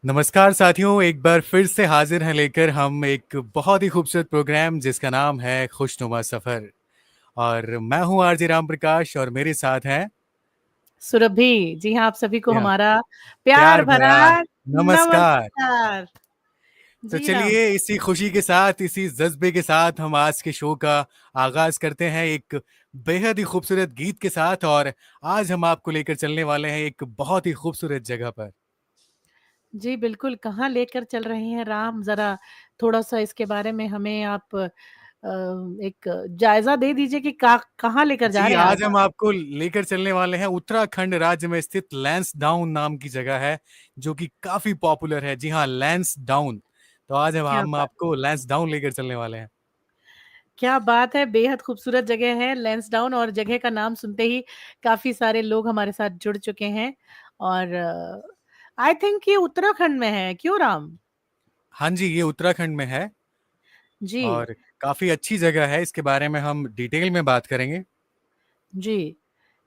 नमस्कार साथियों, एक बार फिर से हाजिर हैं लेकर हम एक बहुत ही खूबसूरत प्रोग्राम जिसका नाम है खुशनुमा सफ़र। और मैं हूं आरजे राम प्रकाश और मेरे साथ हैं सुरभि। जी हाँ, आप सभी को जी हाँ, हमारा प्यार प्यार भरा भरा नमस्कार। नमस्कार। तो जी राम। चलिए इसी खुशी के साथ, इसी जज्बे के साथ हम आज के शो का आगाज करते हैं एक बेहद ही खूबसूरत गीत के साथ। और आज हम आपको लेकर चलने वाले हैं एक बहुत ही खूबसूरत जगह पर। जी बिल्कुल, कहाँ लेकर चल रहे हैं राम? ज़रा थोड़ा-सा इसके बारे में हमें आप एक जायज़ा दे दीजिए कि कहाँ लेकर जा जी, रहे हैं आज आज हम आप? आपको लेकर चलने वाले हैं उत्तराखंड राज्य में स्थित लैंसडाउन नाम की जगह है, जो कि काफ़ी पॉपुलर है। जी हाँ, लैंसडाउन। तो आज हम क्या हम बात आपको लैंसडाउन लेकर चलने वाले हैं। क्या बात है! बेहद खूबसूरत जगह है लैंसडाउन और जगह का नाम सुनते ही काफ़ी सारे लोग हमारे साथ जुड़ चुके हैं और आई थिंक ये उत्तराखंड में है, क्यों राम? हाँ जी, ये उत्तराखंड में है जी। और काफ़ी अच्छी जगह है। इसके बारे में हम डिटेल में बात करेंगे। जी।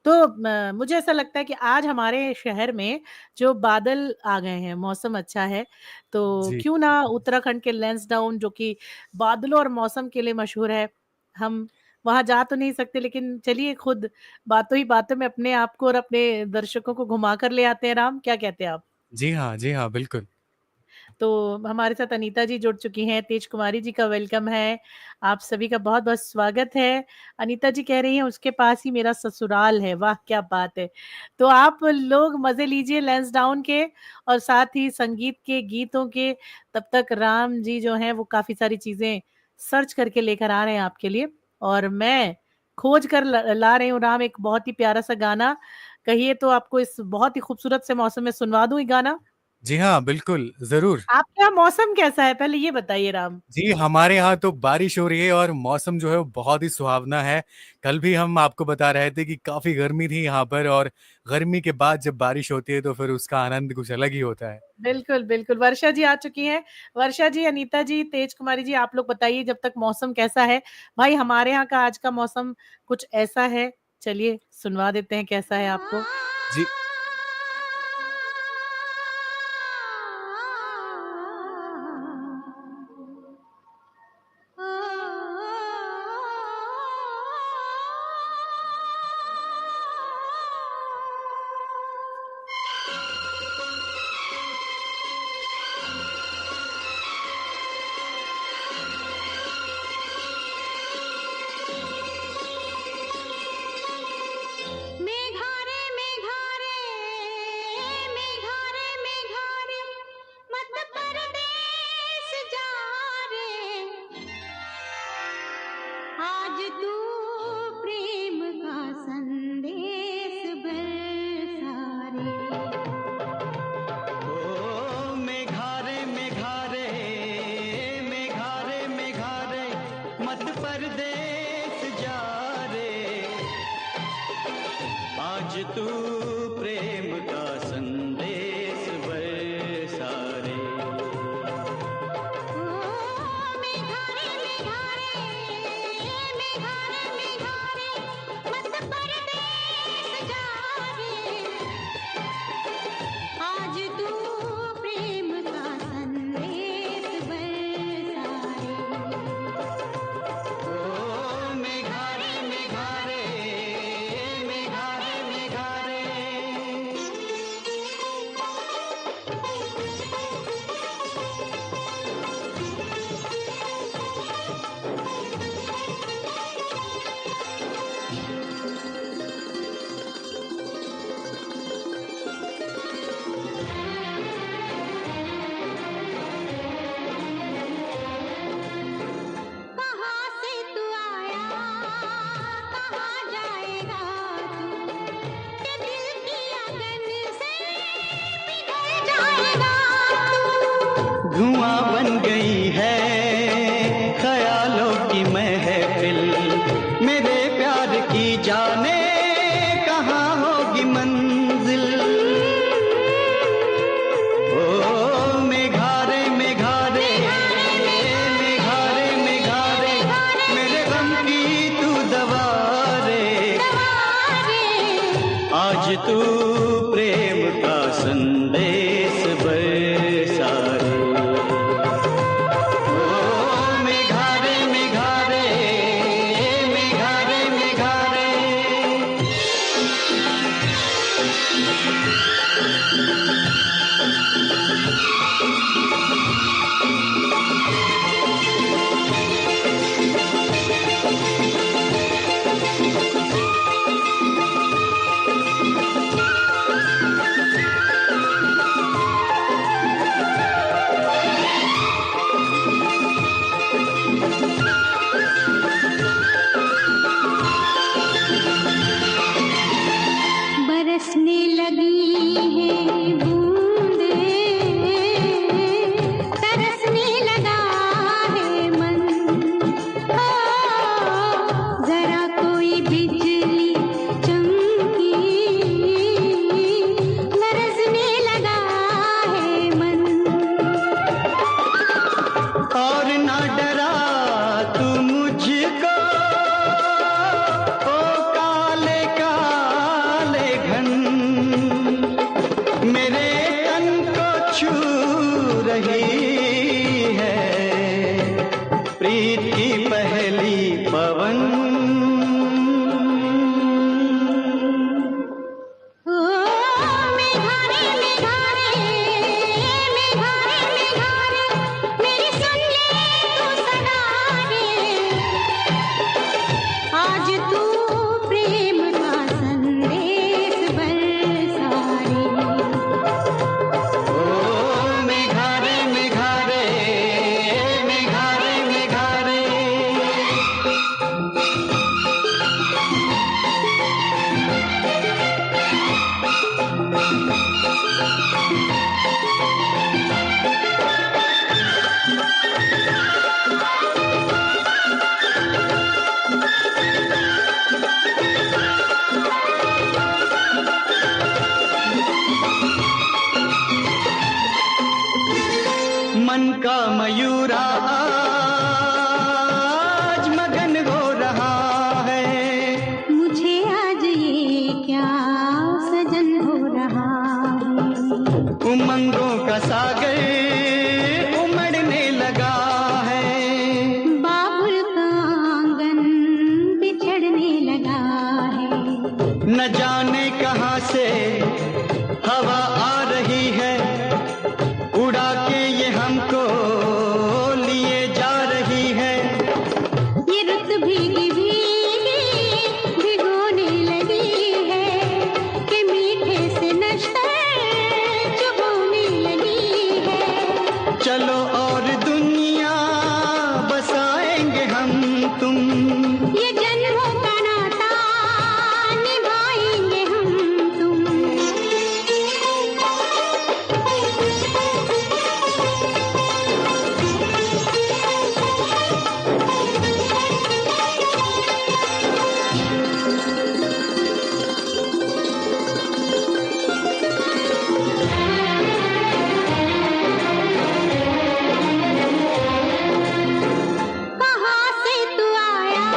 तो मुझे ऐसा लगता है कि आज हमारे शहर में जो बादल आ गए हैं, मौसम अच्छा है, तो जी। क्यों ना उत्तराखंड के लैंसडाउन जो कि बादलों और मौसम के लिए मशहूर है, हम वहाँ जा तो नहीं सकते लेकिन चलिए खुद बातों ही बातों में अपने आप को और अपने दर्शकों को घुमा कर ले आते हैं राम, क्या कहते हैं आप? जी हाँ, बिल्कुल। तो हमारे साथ अनीता जी जुड़ चुकी हैं, तेज कुमारी जी का वेलकम है। आप सभी का बहुत-बहुत स्वागत है। अनीता जी कह रही हैं उसके पास ही मेरा ससुराल है, वाह! क्या बात है। तो आप लोग मज़े लीजिए लैंसडाउन के और साथ ही संगीत के, गीतों के। तब तक राम जी जो हैं वो काफ़ी सारी चीज़ें सर्च करके लेकर आ रहे हैं आपके लिए और मैं खोज कर ल ला रही हूँ राम एक बहुत ही प्यारा-सा गाना। कहिए तो आपको इस बहुत ही खूबसूरत से मौसम में सुनवा दूँ ये गाना? जी हाँ, बिल्कुल, ज़रूर। आपके यहाँ मौसम कैसा है? पहले ये बताइए राम? जी, हमारे यहाँ तो बारिश हो रही है और मौसम जो है वो बहुत ही सुहावना है। कल भी हम आपको बता रहे थे कि काफ़ी गर्मी थी यहाँ पर और गर्मी के बाद जब बारिश होती है तो फिर उसका आनंद कुछ अलग ही होता है। बिल्कुल, बिल्कुल। वर्षा जी आ चुकी हैं। वर्षा जी, अनीता जी, तेज कुमारी जी आप लोग बताइए जब तक मौसम कैसा है? भाई हमारे यहाँ का आज का मौसम कुछ ऐसा है, चलिए सुनवा देते हैं कैसा है आपको। जी। मेघा रे मेघा रे मेघा रे मेघा रे मत परदेस जा रे आज तू प्रेम का संदेश बरसा रे ओ मेघा रे मेघा रे मेघा रे मेघा रे मत परदेस जा रे आज तू प्रेम का संदेश बरसा रे ओ मेघा रे मेघा रे मेघा रे मेघा रे मत परदेस जा रे आज तू प्रेम का संदेश बरसा ओ मेघा रे मेघा रे मेघा रे मेघा रे कहाँ से तू आया कहाँ जाएगा तू के दिल की अगन से पिघल जाएगा तू धुआं बन गई है ख्यालों की महफिल मेरे प्यार की जाने कहाँ होगी मंजिल ओ मेघा रे मेघा रे मेघा रे मेघा रे मेरे गम की तू दवा रे आज तू प्रेम का संदेश बरसा मेरे तन को छू रही है प्रीत की पहली पवन। ओ मेघा रे मेघा रे मेघा रे मेघा रे मेरी सुन ले तू सदा रे, आज तू प्रेम का संदेश बरसा रे। ओ मेघा रे मेघा रे मेघा रे मेघा रे। मन का मयूरा आज मगन हो रहा है, मुझे आज ये क्या सजन हो रहा है। उमंगों का सागर उमड़ने लगा है, बाबुल का आंगन बिछड़ने लगा है। न जाने कहां से हवा आ रही है, उड़ा के ये हमको लिए जा रही है। ये रुत भीगी भीगी भिगोने लगी है कि मीठे से नशे चुभोने लगी है। चलो और दुनिया बसाएंगे हम तुम, ये जन्मों का नाता निभाएंगे हम तुम। कहाँ से तू आया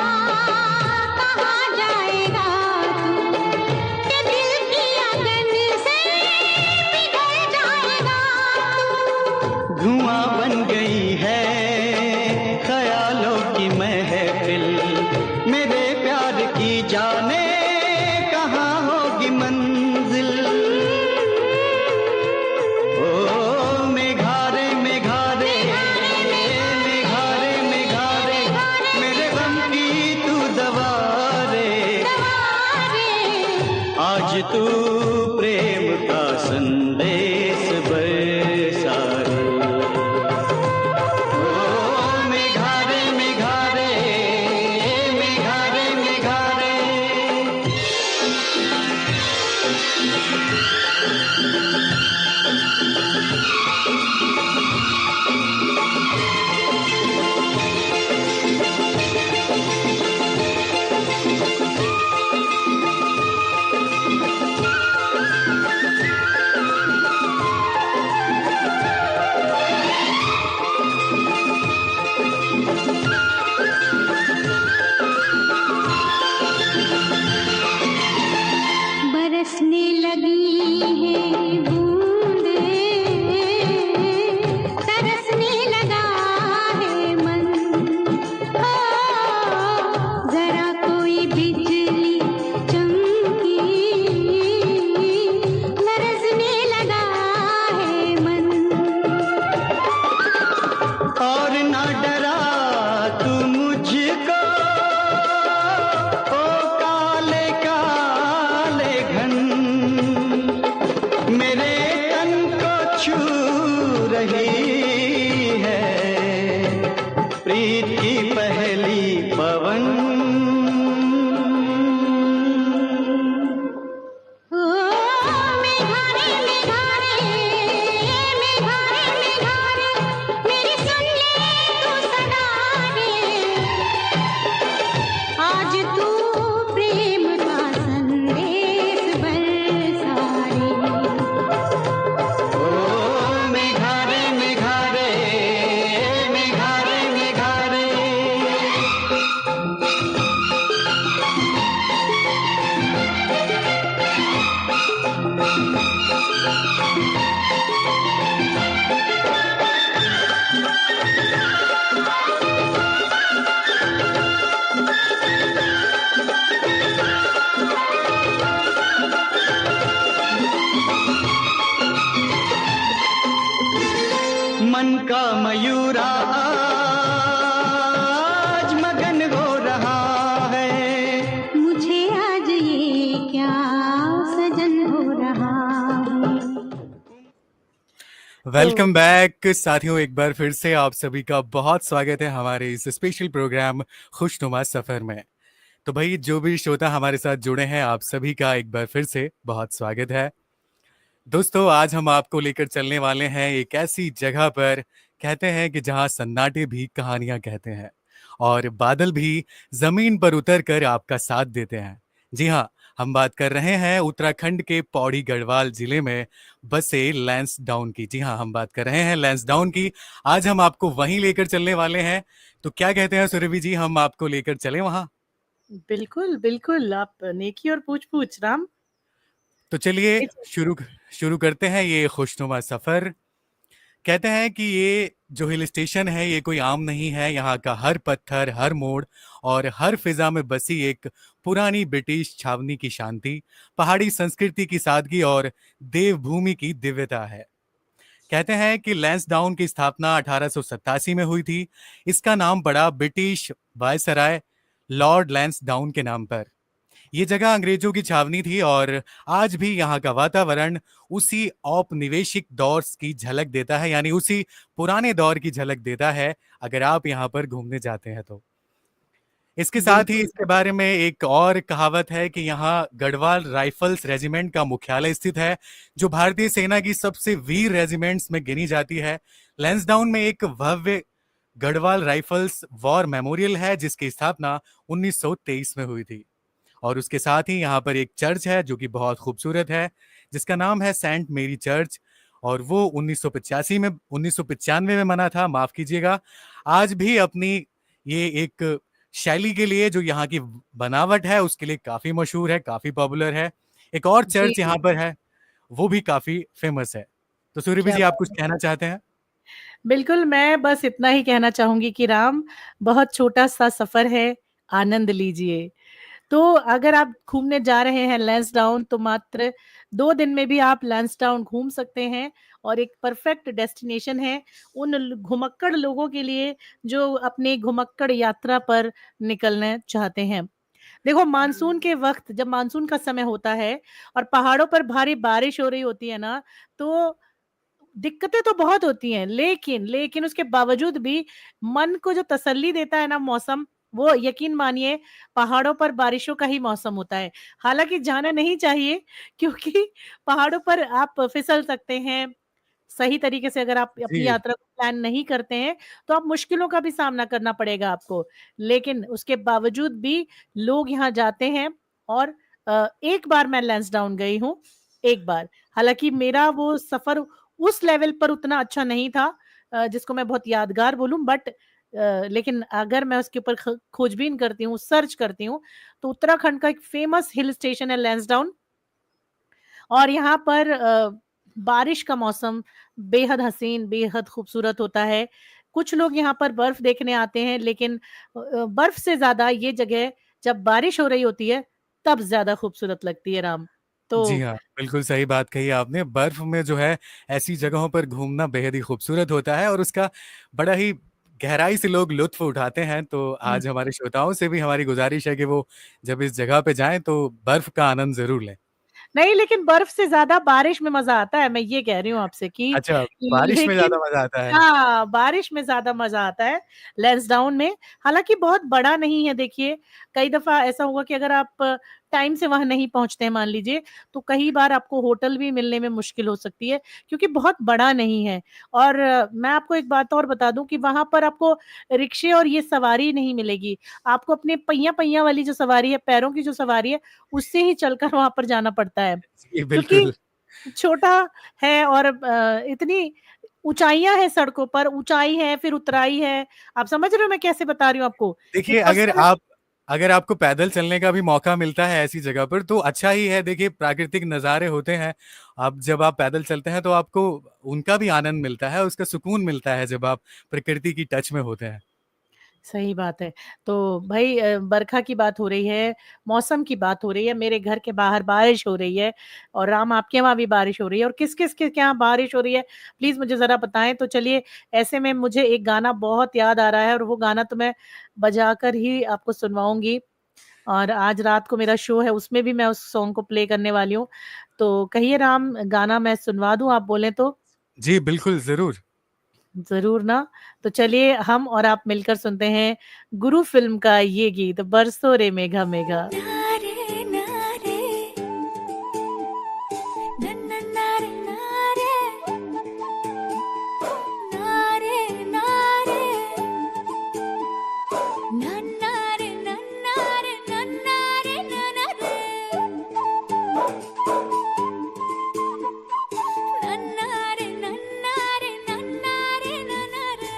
कहाँ जाएगा तू, कि दिल की अगन से पिघल जाएगा तू। धुआं बन गई है ख्यालों की महफिल, मेरे प्यार की जाने कहाँ होगी मंजिल। ओ मेघा रे मेघा रे मेघा रे मेघा रे मेरे गम की तू दवा रे, आज तू प्रेम का संदेश बरसा रे। ओ मेघा रे मेघा रे मेघा रे मेघा रे। बरसने लगी है बूंदें, तरसने लगा है मन। ओ जरा कोई बिजली चमकी, लरजने लगा है मन। और ना डरा तू मुझको ओ काले काले घन, मेरे तन को छू रही है प्रीत की पहली पवन। ओ मेघा रे मेघा रे मेघा रे मेघा रे मेरी सुन ले तू सदा रे, आज तू प्रेम का संदेश बरसा रे। ओ मेघा रे मेघा रे मेघा रे मेघा रे। मन का मयूरा आज मगन हो रहा है। मुझे आज ये क्या सजन हो रहा है। वेलकम बैक साथियों, एक बार फिर से आप सभी का बहुत स्वागत है हमारे इस स्पेशल प्रोग्राम खुशनुमा सफर में। तो भाई, जो भी श्रोता हमारे साथ जुड़े हैं, आप सभी का एक बार फिर से बहुत स्वागत है। दोस्तों, आज हम आपको लेकर चलने वाले हैं एक ऐसी जगह पर, कहते हैं कि जहां सन्नाटे भी कहानियां कहते हैं और बादल भी जमीन पर उतर कर आपका साथ देते हैं। जी हाँ, हम बात कर रहे हैं उत्तराखंड के पौड़ी गढ़वाल जिले में बसे लैंसडाउन की। जी हाँ, हम बात कर रहे हैं लैंसडाउन की। आज हम आपको वहीं लेकर चलने वाले हैं। तो क्या कहते हैं सुरभि जी, हम आपको लेकर चले वहां? बिल्कुल बिल्कुल, आप नेकी और पूछ पूछ राम। तो चलिए ले चल- शुरू शुरू करते हैं ये खुशनुमा सफर। कहते हैं कि ये जो हिल स्टेशन है ये कोई आम नहीं है। यहाँ का हर पत्थर, हर मोड़ और हर फिजा में बसी एक पुरानी ब्रिटिश छावनी की शांति, पहाड़ी संस्कृति की सादगी और देवभूमि की दिव्यता है। कहते हैं कि लैंसडाउन की स्थापना 1887 में हुई थी। इसका नाम पड़ा ब्रिटिश वायसराय लॉर्ड लैंसडाउन के नाम पर। ये जगह अंग्रेजों की छावनी थी और आज भी यहाँ का वातावरण उसी औपनिवेशिक दौर की झलक देता है, यानी उसी पुराने दौर की झलक देता है अगर आप यहाँ पर घूमने जाते हैं तो। इसके साथ ही बिल्कुल इसके बारे में एक और कहावत है कि यहाँ गढ़वाल राइफल्स रेजिमेंट का मुख्यालय स्थित है, जो भारतीय सेना की सबसे वीर रेजिमेंट्स में गिनी जाती है। लैंसडाउन में एक भव्य गढ़वाल राइफल्स वॉर मेमोरियल है, जिसकी स्थापना 1923 में हुई थी। और उसके साथ ही यहाँ पर एक चर्च है जो कि बहुत खूबसूरत है, जिसका नाम है सेंट मेरी चर्च, और वो 1995 में बना था, माफ कीजिएगा। आज भी अपनी ये एक शैली के लिए, जो यहाँ की बनावट है उसके लिए काफी मशहूर है, काफी पॉपुलर है। एक और चर्च जी। यहाँ पर है, वो भी काफी फेमस है। तो सूर्यभी क्या जी, आप कुछ बात है। कहना चाहते हैं? बिल्कुल, मैं बस इतना ही कहना चाहूंगी कि राम, बहुत छोटा सा सफर है, आनंद लीजिए। तो अगर आप घूमने जा रहे हैं लैंसडाउन, तो मात्र 2 दिन में भी आप लैंसडाउन घूम सकते हैं और एक परफेक्ट डेस्टिनेशन है उन घुमक्कड़ लोगों के लिए जो अपनी घुमक्कड़ यात्रा पर निकलना चाहते हैं। देखो, मानसून के वक्त, जब मानसून का समय होता है और पहाड़ों पर भारी बारिश हो रही होती है ना, तो दिक्कतें तो बहुत होती हैं, लेकिन लेकिन उसके बावजूद भी मन को जो तसल्ली देता है ना मौसम, वो यकीन मानिए पहाड़ों पर बारिशों का ही मौसम होता है। हालाँकि जाना नहीं चाहिए, क्योंकि पहाड़ों पर आप फिसल सकते हैं। सही तरीके से अगर आप अपनी जी यात्रा को प्लान नहीं करते हैं, तो आप मुश्किलों का भी सामना करना पड़ेगा आपको। लेकिन उसके बावजूद भी लोग यहाँ जाते हैं और एक बार मैं लैंसडाउन गई हूँ, एक बार। हालाँकि मेरा वो सफ़र उस लेवल पर उतना अच्छा नहीं था जिसको मैं बहुत यादगार बोलूँ, बट लेकिन अगर मैं उसके ऊपर खोजबीन करती हूँ, सर्च करती हूँ, तो उत्तराखंड का एक फ़ेमस हिल स्टेशन है लैंसडाउन। और यहाँ पर बारिश का मौसम बेहद हसीन, बेहद खूबसूरत होता है। कुछ लोग यहाँ पर बर्फ देखने आते हैं, लेकिन बर्फ से ज़्यादा ये जगह जब बारिश हो रही होती है, तब ज़्यादा खूबसूरत लगती है राम। जी तो हाँ, बिल्कुल सही बात कही आपने। बर्फ में जो है ऐसी जगहों पर घूमना बेहद ही खूबसूरत होता है और उसका बड़ा ही गहराई से लोग लुत्फ उठाते हैं। तो हुँ। आज हमारे श्रोताओं से भी हमारी गुजारिश है कि वो जब इस जगह पे जाएं तो बर्फ का आनंद जरूर लें। नहीं, लेकिन बर्फ से ज़्यादा बारिश में मज़ा आता है, मैं ये कह रही हूँ आपसे कि अच्छा, बारिश में ज्यादा लेकिन मजा आता है। हाँ, बारिश में ज़्यादा मज़ा आता है लैंसडाउन में। हालाँकि बहुत बड़ा नहीं है देखिए, कई दफ़ा ऐसा हुआ कि अगर आप टाइम से वहाँ नहीं पहुँचते हैं मान लीजिए, तो कई बार आपको होटल भी मिलने में मुश्किल हो सकती है, क्योंकि बहुत बड़ा नहीं है। और मैं आपको एक बात और बता दूँ कि वहाँ पर आपको रिक्शे और ये सवारी नहीं मिलेगी। आपको अपने पहिया-पहिया वाली जो सवारी है, पैरों की जो सवारी है, उससे ही चलकर वहाँ पर जाना पड़ता है। जी क्योंकि बिल्कुल। छोटा है और इतनी ऊँचाइयाँ हैं सड़कों पर, ऊँचाई है, फिर उतराई है। आप समझ रहे हो मैं कैसे बता रही हूँ आपको? देखिए, एक पर्सनल अगर आपको पैदल चलने का भी मौका मिलता है ऐसी जगह पर तो अच्छा ही है। देखिए, प्राकृतिक नज़ारे होते हैं। अब जब आप पैदल चलते हैं तो आपको उनका भी आनंद मिलता है, उसका सुकून मिलता है जब आप प्रकृति की टच में होते हैं। सही बात है। तो भई बरखा की बात हो रही है, मौसम की बात हो रही है, मेरे घर के बाहर बारिश हो रही है और राम आपके वहाँ भी बारिश हो रही है और किस-किस के यहाँ बारिश हो रही है, प्लीज़ मुझे ज़रा बताएँ। तो चलिए ऐसे में मुझे एक गाना बहुत याद आ रहा है और वो गाना तो मैं बजाकर ही आपको सुनवाऊँगी और आज रात को मेरा शो है, उसमें भी मैं उस सॉन्ग को प्ले करने वाली हूँ। तो कहिए राम गाना मैं सुनवा दूँ आप बोलें तो? जी, बिल्कुल, ज़रूर। ज़रूर ना। तो चलिए हम और आप मिलकर सुनते हैं गुरु फ़िल्म का ये गीत बरसो रे मेघा मेघा। नारे नारे नन्ना नारे नारे नारे नारे नन्नारे नन्नारे नन्नारे नन्नारे नन्नारे नन्नारे नन्नारे नन्नारे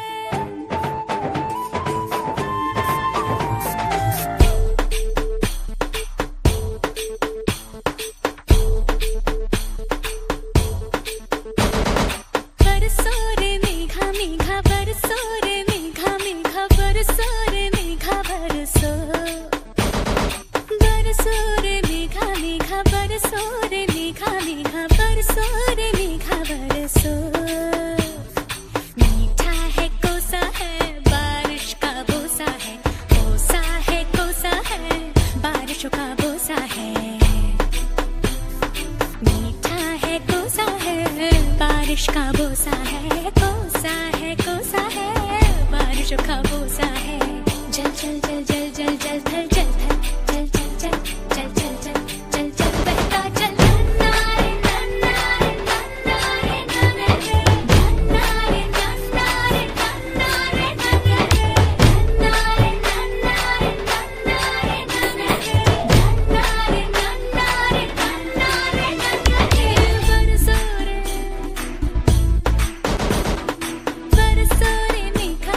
बरसो रे मेघा मेघा बरसो रे मेघा मेघा बरसो रे मेघा बरसो बरसो रे मेघा मेघा बरसो रे मेघा मेघा बरसो रे मेघा बरसो मीठा है कोसा है बारिश का बोसा है कोसा है कोसा है बारिशों का बोसा है मीठा है कोसा है बारिश का बोसा है कोसा है कोसा है बारिशों का बोसा है जल जल जल जल जल जल जल जल जल जल जल जल जल जल जल जल बहता जल नन्नारे नन्नारे नन्नारे नन्नारे नन्नारे नन्नारे नन्नारे नन्नारे नन्नारे नन्नारे नन्नारे नन्नारे नन्नारे नन्नारे नन्नारे बरसो रे मेघा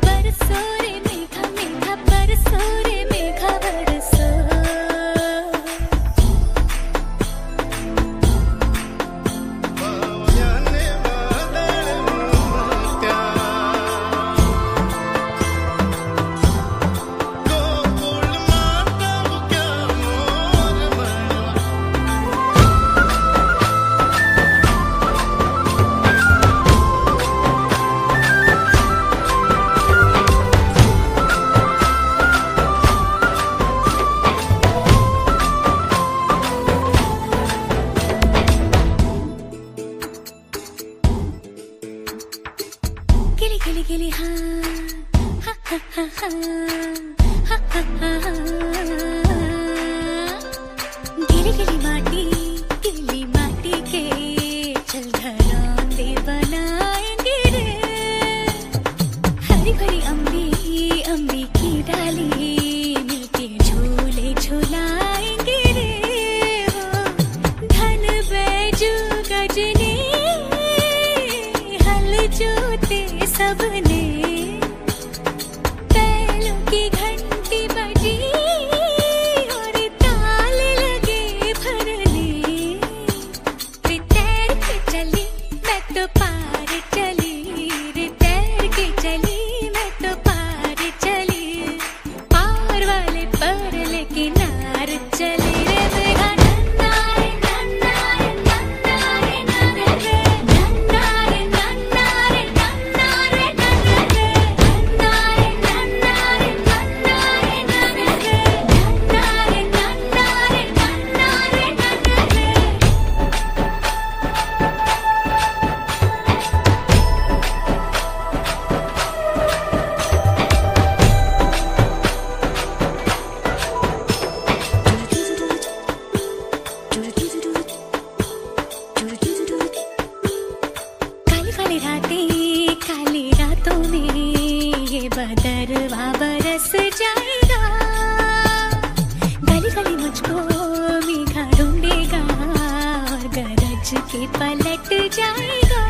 बरसो रे मेघा मेघा बरसो रे मेघा बरसो गिली गिली गिली हाँ हा हा हा हा हा हा हा हा गिली गिली माटी के चल घरौंदे बनाएंगे रे हरी भरी अम्बी अम्बी की डाली मिलके झूले झुलाएंगे रे वो धन बैजू गजनी हल जोते सबने बैलों की घंटी बजी और ताल लगे भरने रे तैर के चली मैं तो पार चली रे तैर के चली मैं तो पार चली पार वाले पर लेके नार चली रे मेघा नन्नारे नन्नारे नन्नारे नन्नारे नन्नारे नन्नारे नन्नारे नन्नारे नन्नारे नन्नारे नन्नारे नन्नारे नन्नारे नन्नारे नन्नारे काली रातों में ये बदरवा बरस जाएगा गली गली मुझको मेघा ढूंढेगा और गरज के पलट जाएगा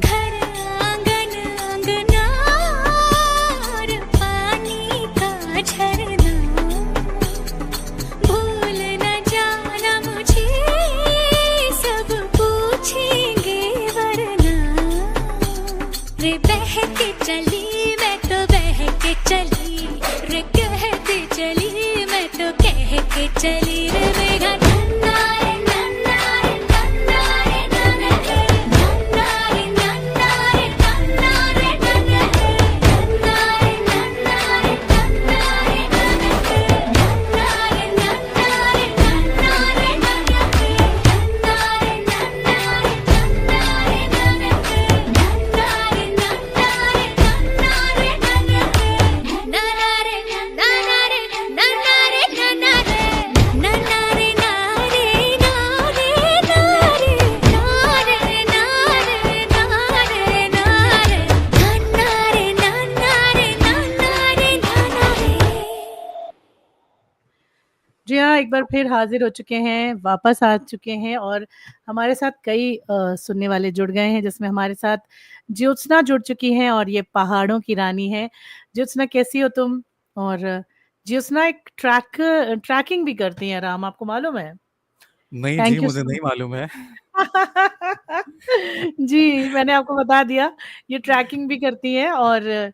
घर आंगन अंगना और पानी का झरना भूल न जाना मुझे सब पूछेंगे वरना ज्योत्सना एक बार फिर हाजिर हो चुके हैं, वापस आ चुके हैं और हमारे साथ कई सुनने वाले जुड़ गए हैं, जिसमें हमारे साथ ज्योत्सना जुड़ चुकी हैं और ये पहाड़ों की रानी है। ज्योत्सना कैसी हो तुम? और ज्योत्सना एक ट्रैकिंग भी करती हैं राम, आपको मालूम है? नहीं जी, थैंक यू मुझे सो नहीं मालूम है। जी, मैंने आपको बता दिया, ये ट्रैकिंग भी करती हैं और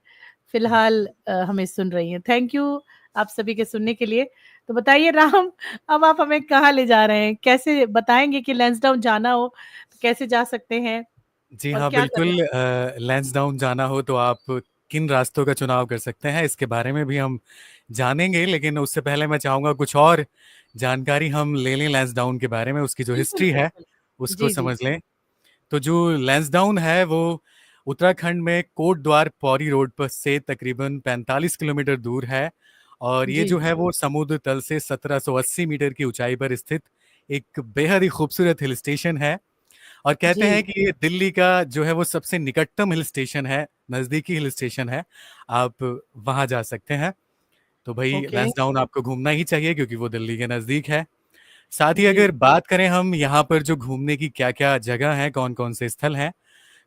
फिलहाल हमें सुन रही हैं। थैंक यू आप सभी के सुनने के लिए। तो बताइए राम, अब आप हमें कहाँ ले जा रहे हैं? कैसे बताएँगे कि लैंसडाउन जाना हो, तो कैसे जा सकते हैं जी और हाँ, क्या करना? बिल्कुल लैंसडाउन जाना हो तो आप किन रास्तों का चुनाव कर सकते हैं, इसके बारे में भी हम जानेंगे, लेकिन उससे पहले मैं चाहूँगा कुछ और जानकारी हम ले लें लैंसडाउन के बारे में, उसकी जो बिल्कुल, हिस्ट्री है, बिल्कुल। उसको जी, जी। समझ लें। तो जो लैंसडाउन है, वो उत्तराखंड में कोटद्वार पौड़ी रोड पर से तकरीबन 45 किलोमीटर दूर है और ये जी, जो है वो समुद्र तल से 1780 मीटर की ऊँचाई पर स्थित एक बेहद ही खूबसूरत हिल स्टेशन है। और कहते हैं जी, कि ये दिल्ली का जो है वो सबसे निकटतम हिल स्टेशन है, नज़दीकी हिल स्टेशन है, आप वहाँ जा सकते हैं। तो भई ओके। लैंसडाउन आपको घूमना ही चाहिए क्योंकि वो दिल्ली के नज़दीक है। साथ ही जी। अगर बात करें हम यहाँ पर जो घूमने की क्या-क्या जगह हैं, कौन-कौन से स्थल हैं,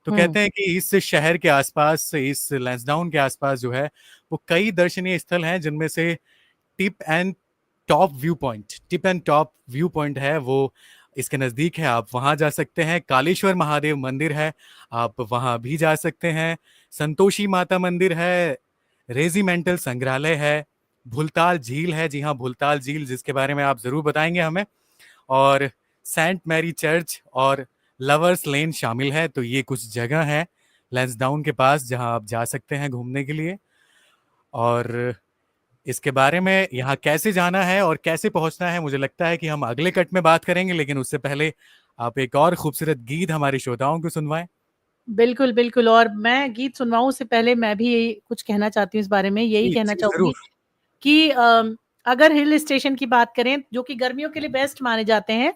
तो हुँ, कहते हैं कि इस शहर के आस-पास, इस लैंसडाउन के आस-पास जो है, वो कई दर्शनीय स्थल हैं जिनमें से tip and top view point है वो इसके नज़दीक है, आप वहाँ जा सकते हैं। कालेश्वर महादेव मंदिर है, आप वहाँ भी जा सकते हैं। संतोषी माता मंदिर है, रेजिमेंटल संग्रहालय है, भूलताल झील है, जी हाँ, भूलताल झील जिसके बारे में आप ज़रूर बताएँगे हमें और सेंट मैरी चर्च और लवर्स लेन शामिल है। तो ये कुछ जगह हैं लैंसडाउन के पास जहाँ आप जा सकते हैं घूमने के लिए और इसके बारे में यहाँ कैसे जाना है और कैसे पहुँचना है, मुझे लगता है कि हम अगले कट में बात करेंगे, लेकिन उससे पहले आप एक और खूबसूरत गीत हमारे श्रोताओं को सुनवाएँ। बिल्कुल, बिल्कुल और मैं गीत सुनवाऊँ उससे पहले मैं भी यही कुछ कहना चाहती हूँ इस बारे में। यही जी, कहना जी, चाहूँगी ज़रूर। कि अगर हिल स्टेशन की बात करें जो कि गर्मियों के लिए बेस्ट माने जाते हैं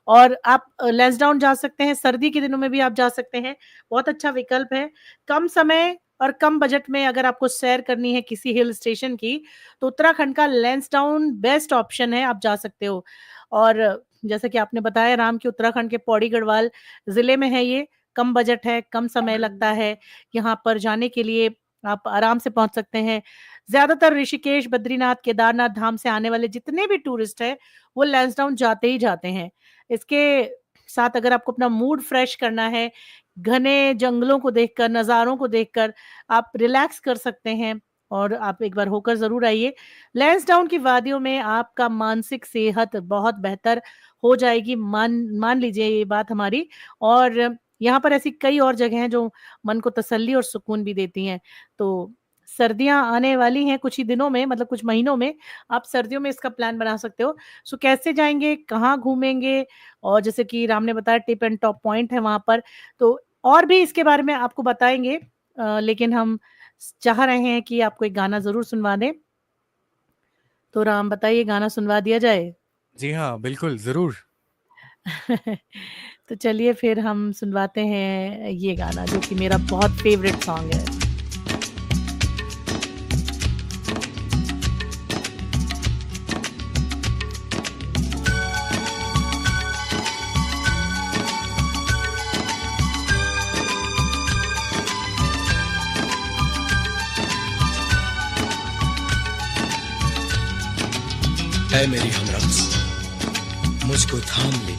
और आप लैंसडाउन जा सकते हैं, सर्दी के दिनों में भी आप जा सकते हैं, बहुत अच्छा विकल्प है। कम समय और कम बजट में अगर आपको सैर करनी है किसी हिल स्टेशन की, तो उत्तराखंड का लैंसडाउन बेस्ट ऑप्शन है, आप जा सकते हो। और जैसा कि आपने बताया राम कि उत्तराखंड के पौड़ी गढ़वाल ज़िले में है ये, कम बजट है, कम समय लगता है, यहाँ पर जाने के लिए आप आराम से पहुँच सकते हैं। ज़्यादातर ऋषिकेश, बद्रीनाथ, केदारनाथ धाम से आने वाले जितने भी टूरिस्ट हैं, वो लैंसडाउन जाते ही जाते हैं। इसके साथ अगर आपको अपना मूड फ्रेश करना है, घने जंगलों को देखकर, नज़ारों को देखकर आप रिलैक्स कर सकते हैं और आप एक बार होकर ज़रूर आइए। लैंसडाउन की वादियों में आपका मानसिक सेहत बहुत बेहतर हो जाएगी, मान मान लीजिए ये बात हमारी और यहाँ पर ऐसी कई और जगह हैं जो मन को तसल्ली और सुकून भी देती हैं। तो सर्दियाँ आने वाली हैं कुछ ही दिनों में मतलब कुछ महीनों में, आप सर्दियों में इसका प्लान बना सकते हो। सो कैसे जाएँगे, कहाँ घूमेंगे और जैसे कि राम ने बताया टिप एंड टॉप पॉइंट है वहाँ पर, तो और भी इसके बारे में आपको बताएँगे लेकिन हम चाह रहे हैं कि आपको एक गाना ज़रूर सुनवा दें। तो राम बताइए गाना सुनवा दिया जाए? जी हाँ, बिल्कुल, ज़रूर। तो चलिए फिर हम सुनवाते हैं ये गाना जो कि मेरा बहुत फ़ेवरेट सॉन्ग है। ऐ मेरी हमरक्स मुझको थाम ले,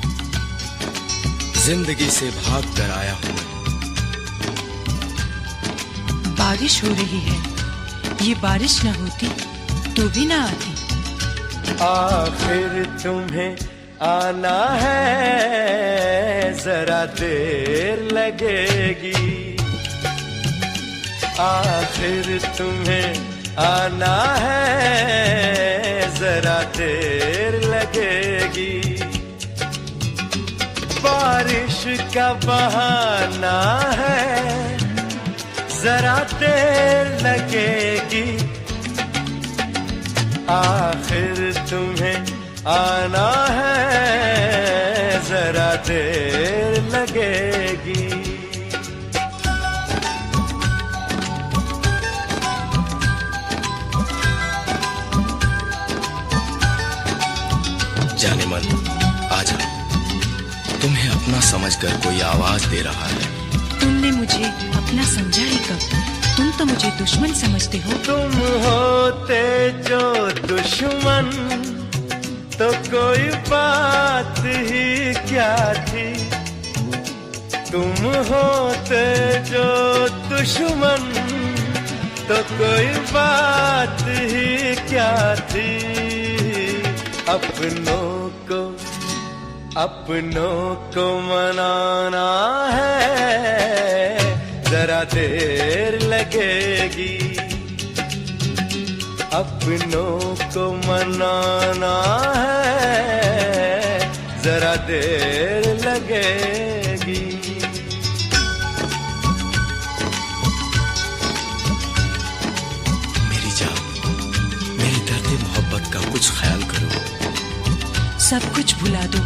जिंदगी से भाग कर आया हूं मैं। बारिश हो रही है, ये बारिश न होती तो भी ना आती। आखिर तुम्हें आना है, जरा देर लगेगी। आखिर तुम्हें आना है, जरा देर लगेगी। बारिश का बहाना है, जरा देर लगेगी। आखिर तुम्हें आना है, जरा देर लगेगी। केवल आ जाओ। तुम्हें अपना समझकर कोई आवाज दे रहा है। तुमने मुझे अपना समझा ही कब? तुम तो मुझे दुश्मन समझते हो। तुम होते जो दुश्मन तो कोई बात ही क्या थी। तुम होते जो दुश्मन तो कोई बात ही क्या थी। अपनों को मनाना है, जरा देर लगेगी। अपनों को मनाना है, जरा देर लगेगी। मेरी जान, मेरे दर्द मोहब्बत का कुछ ख्याल करो। सब कुछ भुला दो,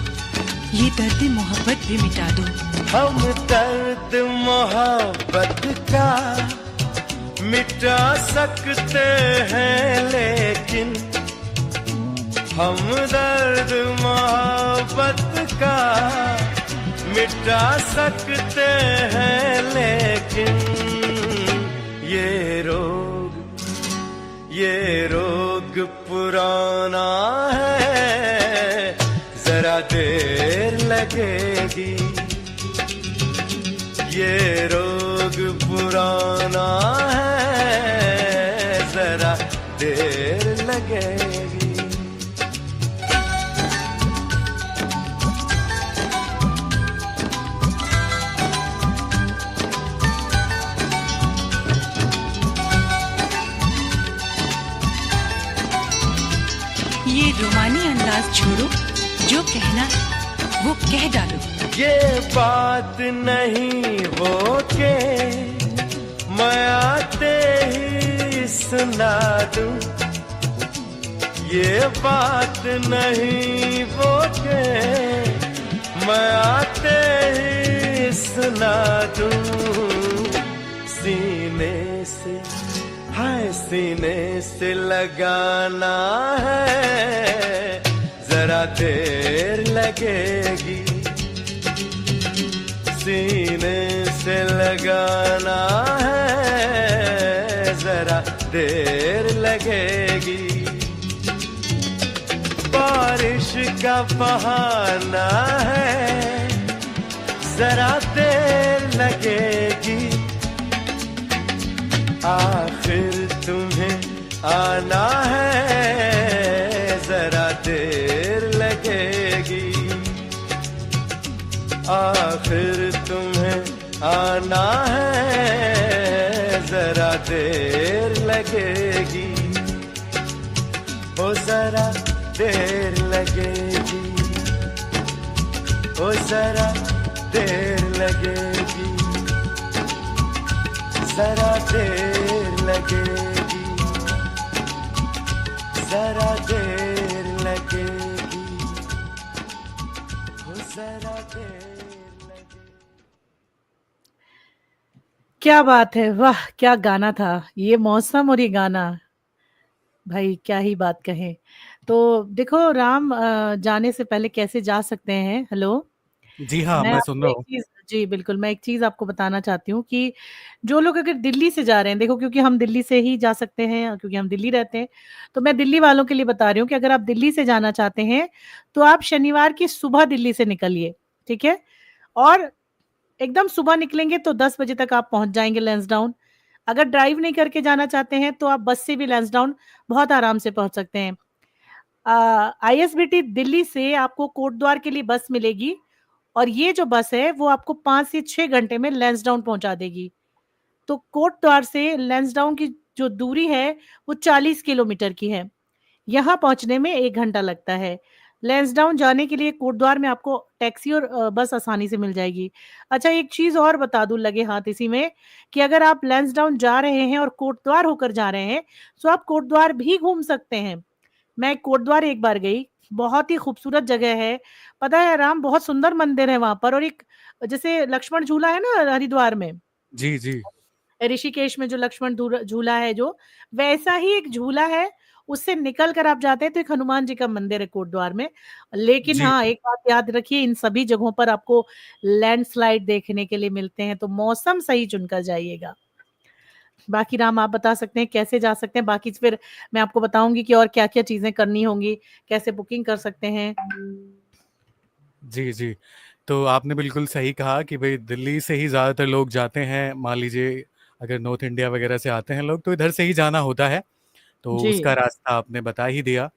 ये दर्द मोहब्बत भी मिटा दो। हम दर्द मोहब्बत का मिटा सकते हैं, लेकिन हम दर्द मोहब्बत का मिटा सकते हैं, लेकिन ये रोग पुराना है, जरा देर लगेगी। ये रोग पुराना है, जरा देर लगेगी। ये रोमानी अंदाज छोड़ो, जो कहना वो कह डालो। ये बात नहीं वो के मैं आते ही सुना दूं। ये बात नहीं वो के मैं आते ही सुना दूं। सीने से लगाना है, जरा देर लगेगी। सीने से लगाना है, जरा देर लगेगी। बारिश का बहाना है, जरा देर लगेगी। आखिर तुम्हें आना है, जरा देर लगेगी। आखिर तुम्हें आना है, जरा देर लगेगी। ओ जरा देर लगेगी, ओ जरा देर लगेगी, जरा देर लगेगी, जरा देर लगेगी, ओ जरा देर लगेगी। क्या बात है, वाह क्या गाना था ये। मौसम और ये गाना, भाई क्या ही बात कहें। तो देखो राम, जाने से पहले कैसे जा सकते हैं। हेलो, जी हाँ, मैं मैं आपको सुन रहा एक हूँ। चीज, जी बिल्कुल, मैं एक चीज आपको बताना चाहती हूँ कि जो लोग अगर दिल्ली से जा रहे हैं, देखो क्योंकि हम दिल्ली से ही जा सकते हैं, क्योंकि हम दिल्ली रहते हैं, तो मैं दिल्ली वालों के लिए बता रही हूँ कि अगर आप दिल्ली से जाना चाहते हैं तो आप शनिवार की सुबह दिल्ली से निकलिए, ठीक है। और एकदम सुबह निकलेंगे तो 10 बजे तक आप पहुंच जाएंगे लैंसडाउन। अगर ड्राइव नहीं करके जाना चाहते हैं तो आप बस से भी लैंसडाउन बहुत आराम से पहुंच सकते हैं। आईएसबीटी दिल्ली से आपको कोटद्वार के लिए बस मिलेगी, और ये जो बस है वो आपको 5 से 6 घंटे में लैंसडाउन पहुंचा देगी। तो कोटद्वार से लैंसडाउन की जो दूरी है वो 40 किलोमीटर की है। यहाँ पहुंचने में 1 घंटा लगता है। लैंसडाउन जाने के लिए कोटद्वार में आपको टैक्सी और बस आसानी से मिल जाएगी। अच्छा, एक चीज और बता दूं लगे हाथ इसी में, कि अगर आप लैंसडाउन जा रहे हैं और कोटद्वार होकर जा रहे हैं तो आप कोटद्वार भी घूम सकते हैं। मैं कोटद्वार एक बार गई, बहुत ही खूबसूरत जगह है। पता है राम, बहुत सुंदर मंदिर है वहां पर। और एक जैसे लक्ष्मण झूला है ना हरिद्वार में, जी, जी। ऋषिकेश में जो लक्ष्मण झूला है, जो वैसा ही एक झूला है। उससे निकल कर आप जाते हैं तो एक हनुमान जी का मंदिर है कोटद्वार में। लेकिन जी, हाँ, एक बात याद रखिए, इन सभी जगहों पर आपको लैंडस्लाइड देखने के लिए मिलते हैं, तो मौसम सही चुनकर जाइएगा। बाकी राम आप बता सकते हैं कैसे जा सकते हैं? बाकी फिर मैं आपको बताऊँगी कि और क्या-क्या चीज़ें करनी होंगी, कैसे बुकिंग कर सकते हैं? जी, जी। तो आपने बिल्कुल सही कहा कि भई दिल्ली से ही ज़्यादातर लोग जाते हैं। मान लीजिए अगर नॉर्थ इंडिया वगैरह से आते हैं लोग तो इधर से ही जाना होता है, तो उसका जी, रास्ता आपने बता ही दिया।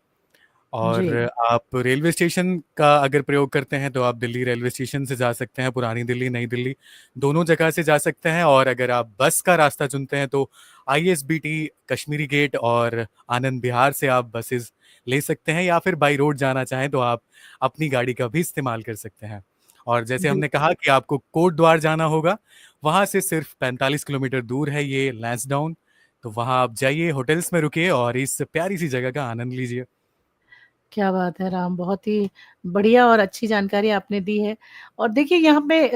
और जी। आप रेलवे स्टेशन का अगर प्रयोग करते हैं तो आप दिल्ली रेलवे स्टेशन से जा सकते हैं, पुरानी दिल्ली, नई दिल्ली दोनों जगह से जा सकते हैं। और अगर आप बस का रास्ता चुनते हैं तो आईएसबीटी, कश्मीरी गेट और आनंद विहार से आप बसेस ले सकते हैं, या फिर बाई रोड जाना चाहें तो आप अपनी गाड़ी का भी इस्तेमाल कर सकते हैं। और जैसे हमने बिल्कुल। कहा कि आपको कोटद्वार जाना होगा, वहाँ से सिर्फ 45 किलोमीटर दूर है ये लैंसडाउन, तो वहाँ आप जाइए, होटल्स में रुकिए और इस प्यारी-सी जगह का आनंद लीजिए। क्या बात है राम! बहुत ही बढ़िया और अच्छी जानकारी आपने दी है। और देखिए यहाँ पे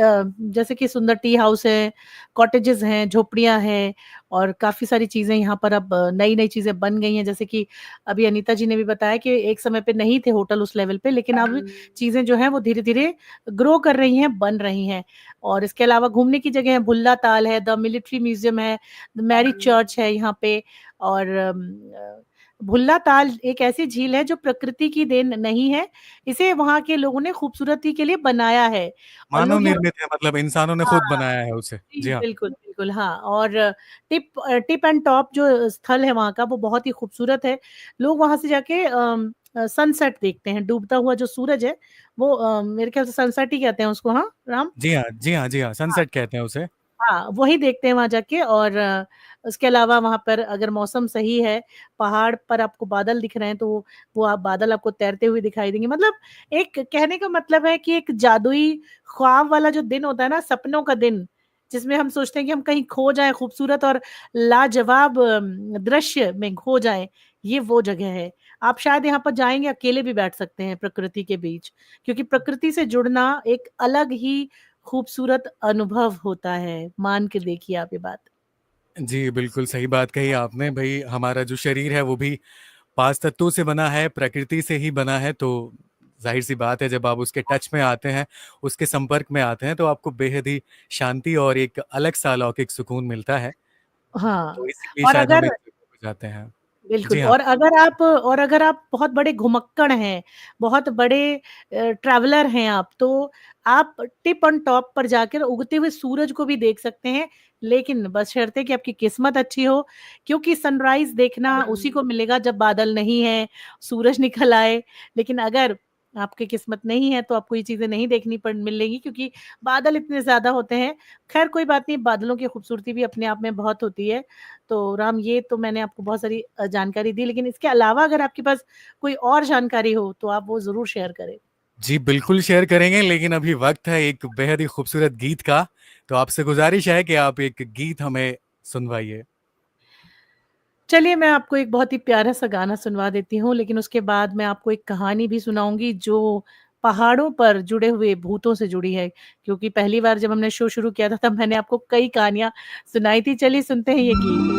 जैसे कि सुंदर टी हाउस है, कॉटेजेस हैं, झोपड़ियाँ हैं और काफ़ी सारी चीज़ें यहाँ पर अब नई-नई चीज़ें बन गई हैं। जैसे कि अभी अनीता जी ने भी बताया कि एक समय पे नहीं थे होटल उस लेवल पे, लेकिन अब चीज़ें जो हैं वो धीरे-धीरे ग्रो कर रही हैं, बन रही हैं। और इसके अलावा घूमने की जगह है, भुल्ला ताल है, द मिलिट्री म्यूज़ियम है, द मैरी चर्च है यहाँ पे। और भुल्ला ताल एक ऐसी झील है जो प्रकृति की देन नहीं है, इसे वहाँ के लोगों ने खूबसूरती के लिए बनाया है और मानव लोग यहाँ। निर्मित है, मतलब इंसानों ने खुद हाँ, बनाया है उसे। जी, जी हाँ। बिल्कुल, बिल्कुल, हाँ। और टिप एंड टॉप जो स्थल है वहाँ का वो बहुत ही खूबसूरत है। लोग वहाँ से जाके सनसेट देखते हैं, डूबता हुआ जो सूरज है वो मेरे ख्याल से सनसेट ही कहते हैं उसको, हाँ, राम? जी हाँ, जी हाँ, जी हाँ, हाँ। सनसेट कहते हैं उसे। हाँ, वही देखते हैं वहाँ जाके। और उसके अलावा वहाँ पर अगर मौसम सही है, पहाड़ पर आपको बादल दिख रहे हैं, तो वो आप बादल आपको तैरते हुए दिखाई देंगे। मतलब एक कहने का मतलब है कि एक जादुई ख्वाब वाला जो दिन होता है ना, सपनों का दिन, जिसमें हम सोचते हैं कि हम कहीं खो जाएँ खूबसूरत और लाजवाब दृश्य में खो जाएँ, ये वो जगह है। आप शायद यहाँ पर जाएँगे, अकेले भी बैठ सकते हैं प्रकृति के बीच, क्योंकि प्रकृति से जुड़ना एक अलग ही खूबसूरत अनुभव होता है, मान के देखिए आप ये बात। जी, बिल्कुल सही बात कही आपने। भई हमारा जो शरीर है वो भी 5 तत्वों से बना है, प्रकृति से ही बना है, तो ज़ाहिर-सी बात है जब आप उसके टच में आते हैं, उसके संपर्क में आते हैं तो आपको बेहद ही शांति और एक अलग-सा अलौकिक सुकून मिलता है। तो हाँ, इसीलिए और शायद हम अगर इस जगह पे जाते हैं। बिल्कुल। जी हाँ। और अगर आप बहुत बड़े घुमक्कड़ हैं, बहुत बड़े ट्रैवलर हैं आप, तो आप टिप ऑन टॉप पर जाकर उगते हुए सूरज को भी देख सकते हैं, लेकिन बशर्ते कि आपकी किस्मत अच्छी हो, क्योंकि सनराइज़ देखना उसी को मिलेगा जब बादल नहीं है, सूरज निकल आए। लेकिन अगर आपकी किस्मत नहीं है, तो आपको ये चीज़ें नहीं देखनी मिलेंगी, क्योंकि बादल इतने ज़्यादा होते हैं। ख़ैर कोई बात नहीं, बादलों की खूबसूरती भी अपने आप में बहुत होती है। तो राम, ये तो मैंने आपको बहुत सारी जानकारी दी, लेकिन इसके अलावा अगर आपके पास कोई और जानकारी हो तो आप वो ज़रूर शेयर करें। जी, बिल्कुल शेयर करेंगे, लेकिन अभी वक़्त है एक बेहद ही खूबसूरत गीत का, तो आपसे गुज़ारिश है कि आप एक गीत हमें सुनवाइए। चलिए, मैं आपको एक बहुत ही प्यारा-सा गाना सुनवा देती हूँ, लेकिन उसके बाद मैं आपको एक कहानी भी सुनाऊँगी जो पहाड़ों पर जुड़े हुए भूतों से जुड़ी है, क्योंकि पहली बार जब हमने शो शुरू किया था तब मैंने आपको कई कहानियाँ सुनाई थी। चलिए सुनते हैं ये गीत।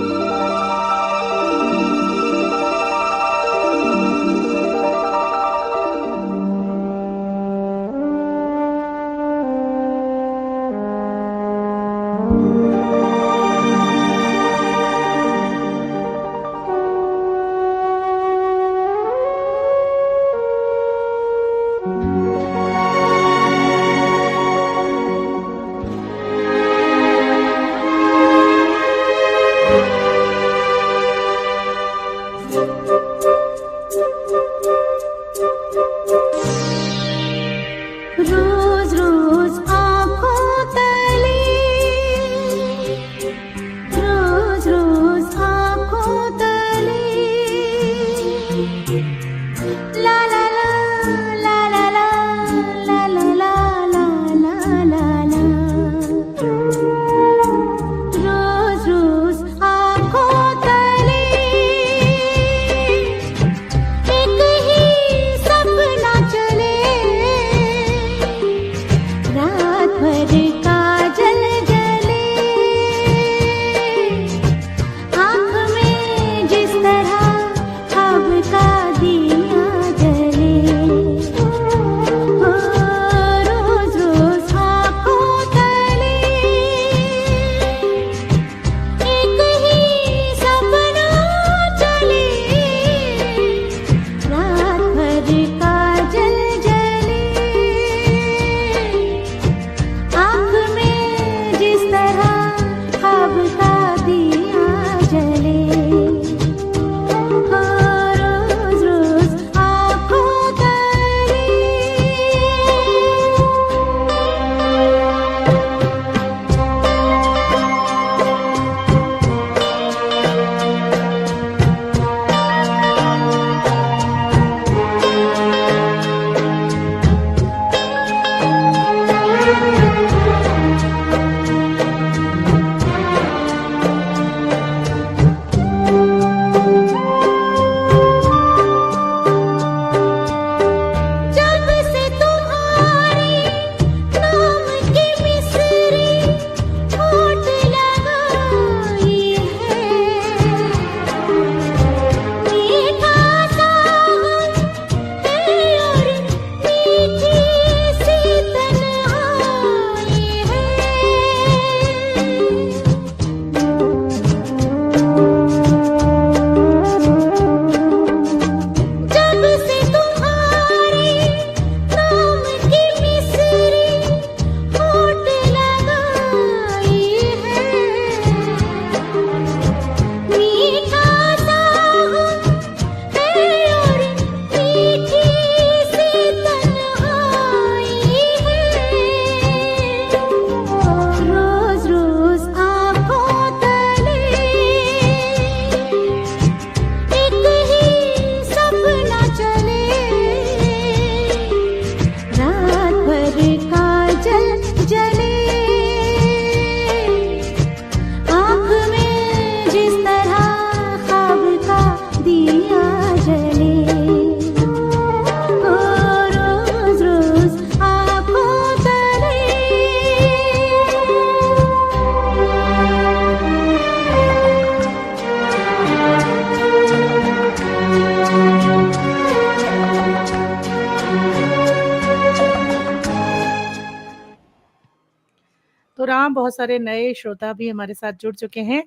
राम, बहुत सारे नए श्रोता भी हमारे साथ जुड़ चुके हैं,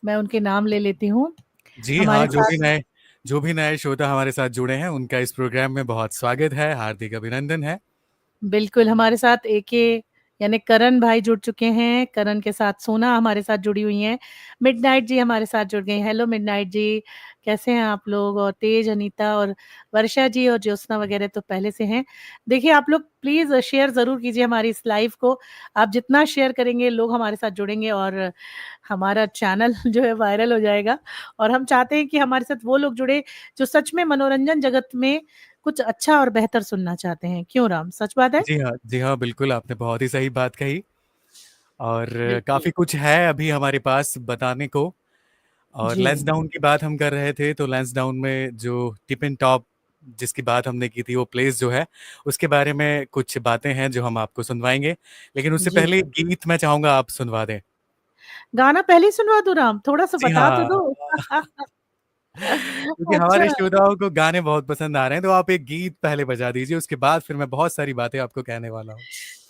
मैं उनके नाम ले लेती हूँ। जी हमारे हाँ, साथ जो भी नए श्रोता हमारे साथ जुड़े हैं उनका इस प्रोग्राम में बहुत स्वागत है, हार्दिक अभिनंदन है। बिल्कुल हमारे साथ एके यानी करण भाई जुड़ चुके हैं, करण के साथ सोना हमारे साथ जुड़ी हुई हैं, मिडनाइट जी हमारे साथ जुड़ गई हैं। हेलो मिडनाइट जी, कैसे हैं आप लोग? और तेज, अनीता और वर्षा जी और ज्योत्सना वगैरह तो पहले से हैं। देखिए आप लोग प्लीज़ शेयर ज़रूर कीजिए हमारी इस लाइव को, आप जितना शेयर करेंगे लोग हमारे साथ जुड़ेंगे और हमारा चैनल जो है वायरल हो जाएगा। और हम चाहते हैं कि हमारे साथ वो लोग जुड़े जो सच में मनोरंजन जगत में कुछ अच्छा और बेहतर सुनना चाहते हैं। क्यों राम, सच बात है? जी हाँ, बिल्कुल आपने बहुत ही सही बात कही और बिल्कुल। काफ़ी कुछ है अभी हमारे पास बताने को। और जी। लैंसडाउन की बात हम कर रहे थे, तो लैंसडाउन में जो टिप एंड टॉप जिसकी बात हमने की थी, वो प्लेस जो है, उसके बारे में कुछ बातें हैं जो हम आपको सुनवाएँगे। लेकिन उससे जी। पहले गीत मैं चाहूँगा आप सुनवा दें। गाना पहले ही सुनवा दूँ राम? थोड़ा-सा जी बता तो हाँ। दो। क्योंकि अच्छा। हमारे श्रोताओं को गाने बहुत पसंद आ रहे हैं, तो आप एक गीत पहले बजा दीजिए, उसके बाद फिर मैं बहुत सारी बातें आपको कहने वाला हूँ।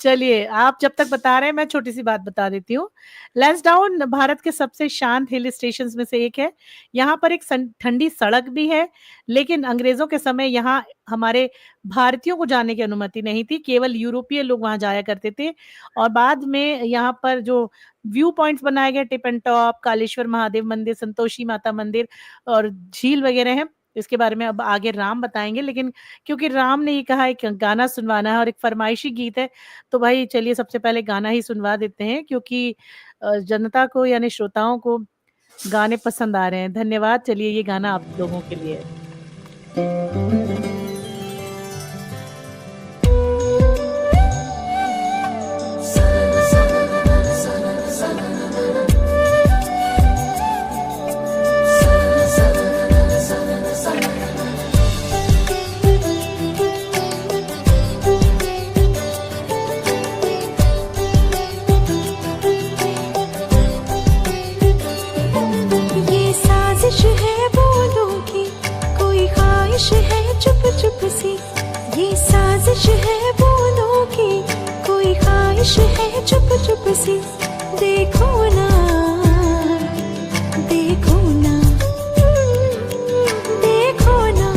चलिए, आप जब तक बता रहे हैं मैं छोटी-सी बात बता देती हूँ। लैंसडाउन भारत के सबसे शांत हिल स्टेशंस में से एक है। यहाँ पर एक ठंडी सड़क भी है, लेकिन अंग्रेज़ों के समय यहाँ हमारे भारतीयों को जाने की अनुमति नहीं थी, केवल यूरोपीय लोग वहाँ जाया करते थे। और बाद में यहाँ पर जो व्यू पॉइंट्स बनाए गए, tip and top, Kaleshwar Mahadev मंदिर, संतोषी माता मंदिर और झील वगैरह हैं। इसके बारे में अब आगे राम बताएँगे, लेकिन क्योंकि राम ने ये कहा एक गाना सुनवाना है और एक फरमाइशी गीत है, तो भाई चलिए सबसे पहले गाना ही सुनवा देते हैं क्योंकि जनता को यानी श्रोताओं को गाने पसंद आ रहे हैं। धन्यवाद। चलिए ये गाना आप लोगों के लिए है। ये साजिश है बोलों की, कोई ख्वाहिश है चुप चुप सी। ये साजिश है बोलों की, कोई ख्वाहिश है चुप चुप सी। देखो ना, देखो ना, देखो ना,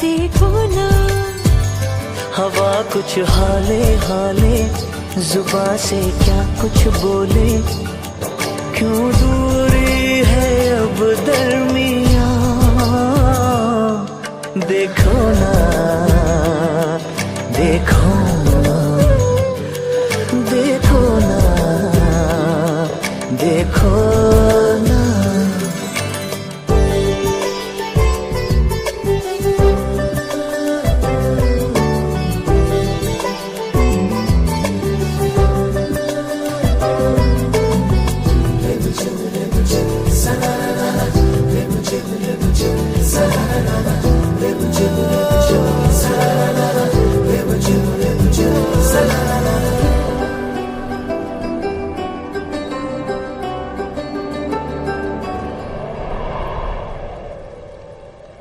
देखो ना। हवा कुछ हाले हाले, जुबां से क्या कुछ बोले, क्यों दूरी है अब दरमियां। देखो ना, देखो ना, देखो ना, देखो ना।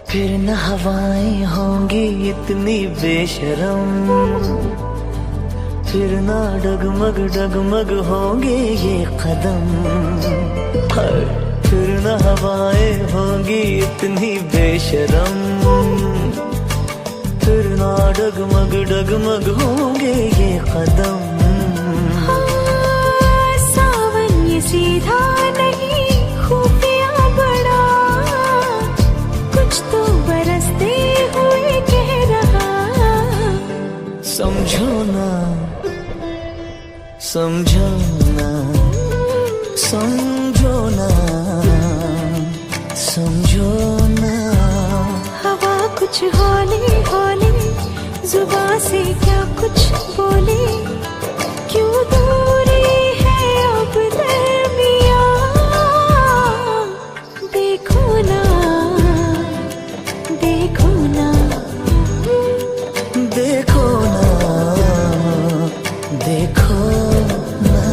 फिर न हवाएं होंगी इतनी बेशरम, फिर ना डगमग डगमग होंगे ये कदम। फिर न हवाएं होंगी इतनी बेशरम, फिर ना डगमग डगमग होंगे ये कदम। सावन ये सीधा नहीं, खुफिया बड़ा, कुछ तो बरसते हुए कह रहा। समझो ना, समझो ना, समझो ना, समझो ना। हवा कुछ हौले हौले, जुबां से क्या कुछ बोले, क्यों दूरी है अब दरमियां। देखो ना, देखो ना, देखो ना, देखो ना।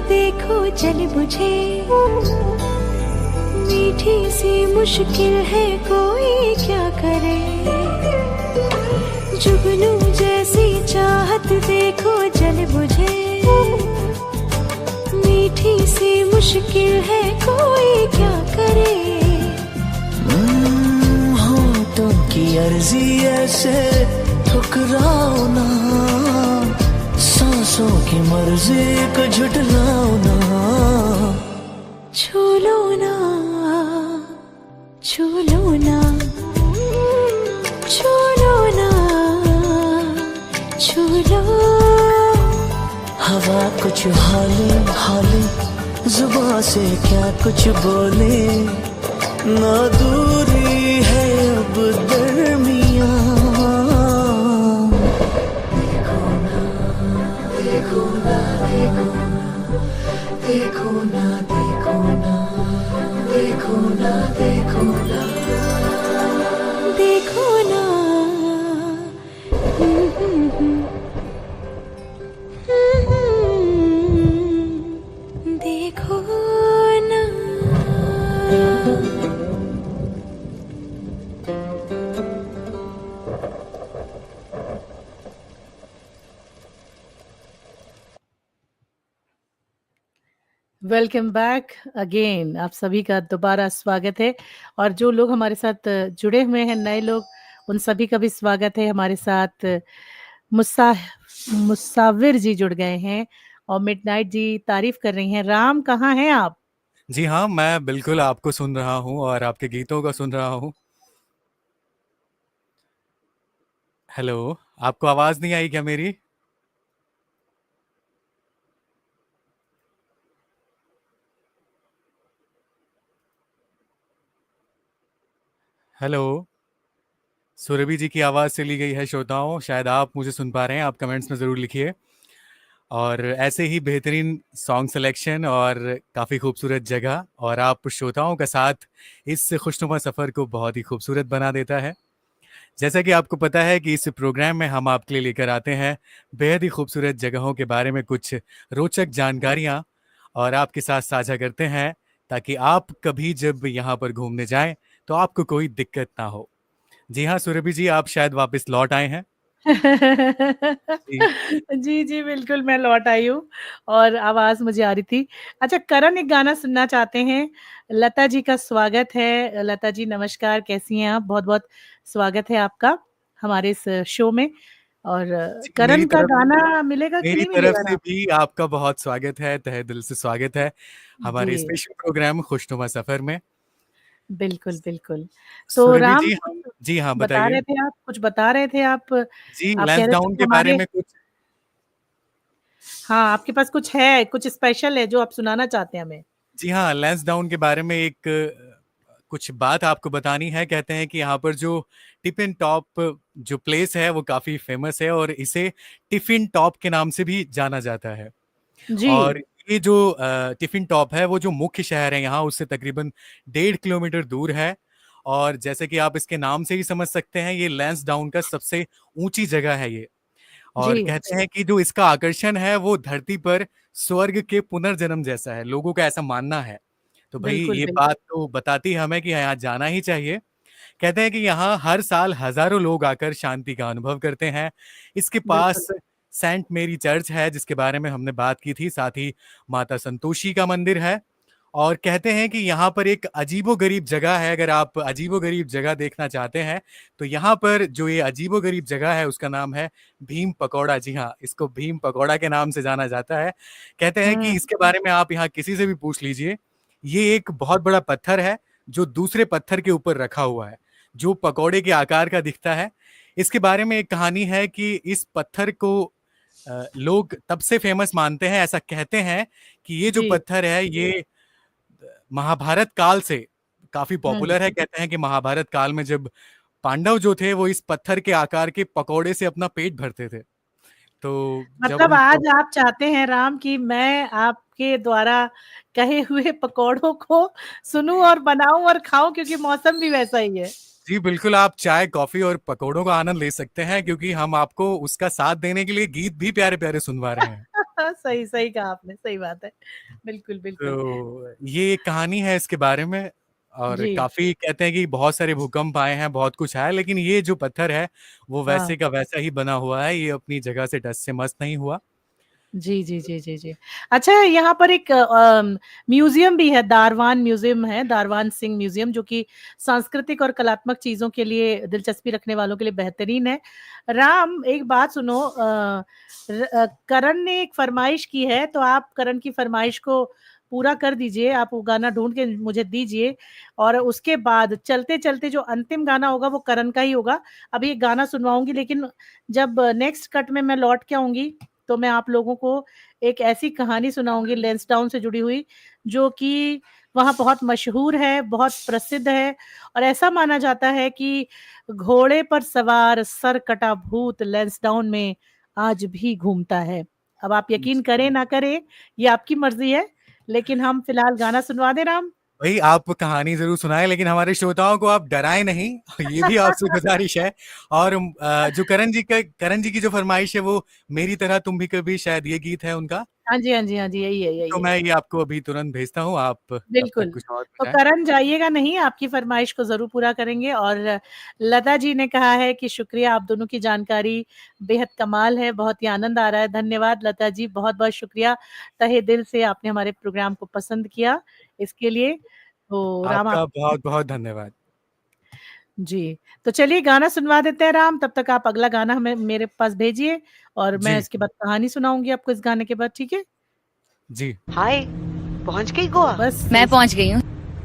देखो जल बुझे, मीठी सी मुश्किल है कोई क्या करे, जुगनू जैसी चाहत देखो जल बुझे, मीठी सी मुश्किल है कोई क्या करे। होठों की अर्जी ऐसे ठुकराओ ना, सांसों की मर्जी को झुठलाओ ना। छू लो ना, छू लो ना, छू लो ना, छू लो। हवा कुछ हाले हाले, जुबां से क्या कुछ बोले, ना दूरी है अब दरमियां। देखो ना, देखो ना, देखो ना, देखो ना, देखो ना, देखो ना, देखो ना, देखो ना। वेलकम बैक अगेन, आप सभी का दोबारा स्वागत है। और जो लोग हमारे साथ जुड़े हुए हैं, नए लोग, उन सभी का भी स्वागत है। हमारे साथ मुसा मुसाविर जी जुड़ गए हैं और मिडनाइट जी तारीफ कर रही हैं। राम, कहाँ हैं आप? जी हाँ, मैं बिल्कुल आपको सुन रहा हूँ और आपके गीतों को सुन रहा हूँ। हेलो, आपको आवाज नहीं आई क्या मेरी? हेलो, सुरभि जी की आवाज चली गई है श्रोताओं। शायद आप मुझे सुन पा रहे हैं, आप कमेंट्स में जरूर लिखिए। और ऐसे ही बेहतरीन सॉन्ग सिलेक्शन और काफ़ी खूबसूरत जगह और आप श्रोताओं का साथ इस खुशनुमा सफ़र को बहुत ही खूबसूरत बना देता है। जैसा कि आपको पता है कि इस प्रोग्राम में हम आपके लिए लेकर आते हैं बेहद ही खूबसूरत जगहों के बारे में कुछ रोचक जानकारियाँ और आपके साथ साझा करते हैं, ताकि आप कभी जब यहाँ पर घूमने जाएं तो आपको कोई दिक्कत ना हो। जी हाँ सुरभि जी, आप शायद वापस लौट आए हैं। जी जी, जी, बिल्कुल मैं लौट आई हूँ और आवाज़ मुझे आ रही थी। अच्छा, करण एक गाना सुनना चाहते हैं। लता जी का स्वागत है। लता जी नमस्कार, कैसी हैं आप? बहुत-बहुत स्वागत है आपका हमारे इस शो में। और जी, करण का गाना मिलेगा कि मेरी नहीं तरफ मिलेगा से राम? भी आपका बहुत स्वागत है, तहे दिल से स्वागत है हमारे जी, स्पेशल प्रोग्राम खुशनुमा सफ़र में। बिल्कुल, बिल्कुल। तो सुरभि राम, जी, हम जी हाँ, बता बताइए। रहे थे आप, कुछ बता रहे थे आप। जी, आप कह रहे थे लैंसडाउन कि के बारे हमारे, में कुछ हाँ, आपके पास कुछ है, कुछ स्पेशल है जो आप सुनाना चाहते हैं हमें। जी हाँ, लैंसडाउन के बारे में एक कुछ बात आपको बतानी है। कहते हैं कि यहाँ पर जो टिफ़िन टॉप जो प्लेस है वो काफ़ी फ़ेमस है और इसे टिफ़िन टॉप के नाम से भी जाना जाता है। जी, और ये जो टिफ़िन टॉप है वो जो मुख्य शहर है यहाँ उससे तकरीबन 1.5 किलोमीटर दूर है। और जैसे कि आप इसके नाम से ही समझ सकते हैं, ये लैंसडाउन का सबसे ऊँची जगह है ये। और जी, कहते हैं कि जो इसका आकर्षण है वो धरती पर स्वर्ग के पुनर्जन्म जैसा है, लोगों का ऐसा मानना है। तो भई बिल्कुल, ये बिल्कुल। बात तो बताती है हमें कि यहाँ जाना ही चाहिए। कहते हैं कि यहाँ हर साल हज़ारों लोग आकर शांति का अनुभव करते हैं। इसके बिल्कुल। पास सेंट मेरी चर्च है जिसके बारे में हमने बात की थी, साथ ही माता संतोषी का मंदिर है। और कहते हैं कि यहाँ पर एक अजीबो-गरीब जगह है, अगर आप अजीबो-गरीब जगह देखना चाहते हैं, तो यहाँ पर जो ये अजीबो-गरीब जगह है उसका नाम है भीम पकौड़ा। जी हाँ, इसको भीम पकौड़ा के नाम से जाना जाता है। कहते हैं कि हुँ, इसके बारे में आप यहाँ किसी से भी पूछ लीजिए, ये एक बहुत बड़ा पत्थर है जो दूसरे पत्थर के ऊपर रखा हुआ है, जो पकौड़े के आकार का दिखता है। इसके बारे में एक कहानी है कि इस पत्थर को लोग तब से फ़ेमस मानते हैं, ऐसा कहते हैं कि ये जो जी। पत्थर है ये महाभारत काल से काफ़ी हुँ, पॉपुलर है। कहते हैं कि महाभारत काल में जब पांडव जो थे वो इस पत्थर के आकार के पकौड़े से अपना पेट भरते थे। तो जब मतलब उनको आज आप चाहते हैं राम कि मैं आपके द्वारा कहे हुए पकौड़ों को सुनूँ और बनाऊँ और खाऊँ, क्योंकि मौसम भी वैसा ही है। जी, बिल्कुल आप चाय, कॉफ़ी और पकौड़ों का आनंद ले सकते हैं, क्योंकि हम आपको उसका साथ देने के लिए गीत भी प्यारे-प्यारे सुनवा रहे हैं। सही सही कहा आपने, सही बात है। बिल्कुल, बिल्कुल। तो ये एक कहानी है इसके बारे में, और जी, काफ़ी कहते हैं कि बहुत सारे भूकंप आए हैं, बहुत कुछ आया है, लेकिन ये जो पत्थर है, वो हाँ। वैसे का वैसा ही बना हुआ है, ये अपनी जगह से टस से मस नहीं हुआ। जी, जी, जी, जी, जी। अच्छा, यहाँ पर एक म्यूज़ियम भी है, दारवान म्यूज़ियम है, दारवान सिंह म्यूज़ियम, जो कि सांस्कृतिक और कलात्मक चीज़ों के लिए दिलचस्पी रखने वालों के लिए बेहतरीन है। राम, एक बात सुनो, करण ने एक फ़रमाइश की है, तो आप करण की फ़रमाइश को पूरा कर दीजिए। आप वो गाना ढूँढ के मुझे दीजिए, और उसके बाद चलते-चलते जो अंतिम गाना होगा, वो करण का ही होगा। अभी एक गाना सुनवाऊँगी, लेकिन जब नेक्स्ट कट में मैं लौट के आऊँगी, तो मैं आप लोगों को एक ऐसी कहानी सुनाऊँगी लैंसडाउन से जुड़ी हुई, जो कि वहाँ बहुत मशहूर है, बहुत प्रसिद्ध है, और ऐसा माना जाता है कि घोड़े पर सवार सरकटा भूत लैंसडाउन में आज भी घूमता है। अब आप यकीन करें ना करें, ये आपकी मर्ज़ी है, लेकिन हम फिलहाल गाना सुनवा दें राम? भई आप कहानी ज़रूर सुनाएँ, लेकिन हमारे श्रोताओं को आप डराएँ नहीं, ये भी आपसे गुज़ारिश है। और जो करण जी की जो फ़रमाइश है, वो मेरी तरह तुम भी कभी, शायद ये गीत है उनका। हाँ जी, हाँ जी, हाँ जी, यही है, तो यही है। मैं ये आपको अभी तुरंत भेजता हूँ, आप तब तक बिल्कुल, कुछ और तो बताएँ। करण जाइएगा नहीं, आपकी फ़रमाइश को ज़रूर पूरा करेंगे। और लता जी ने कहा है कि शुक्रिया, आप दोनों की जानकारी बेहद कमाल है, बहुत ही आनंद आ रहा है। धन्यवाद लता जी, बहुत-बहुत शुक्रिया, तहे दिल से आपने हमारे प्रोग्राम को पसंद किया, इसके लिए। तो राम, आप आपका बहुत-बहुत धन्यवाद। जी, तो चलिए गाना सुनवा देते हैं राम, तब तक आप अगला गाना हमें मेरे पास भेजिए, और मैं जी, इसके बाद कहानी सुनाऊँगी आपको इस गाने के बाद, ठीक है? जी। हाय, पहुंच गई तो गोवा? बस मैं पहुंच गई हूँ।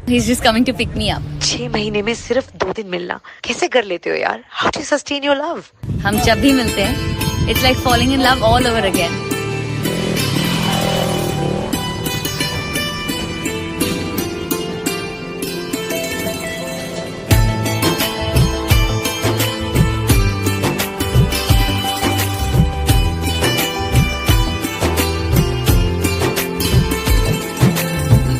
He is just coming to pick me up. 6 महीने में सिर्फ 2 दिन मिलना कैसे कर लेते हो यार? How do sustain your love? हम जब भी मिलते हैं, it's like falling in love all over again.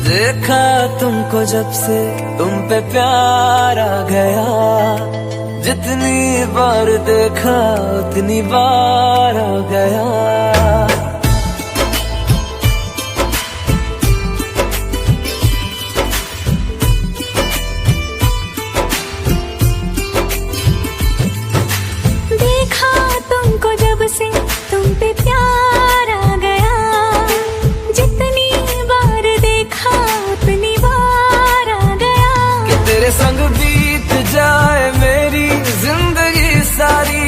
देखा तुमको जब से तुम पे प्यार आ गया, जितनी बार देखा उतनी बार आ गया। देखा तुमको जब से तुम पे प्यार आ गया, जितनी बार देखा उतनी बार आ गया। कि तेरे संग बीत जाए मेरी जिंदगी सारी,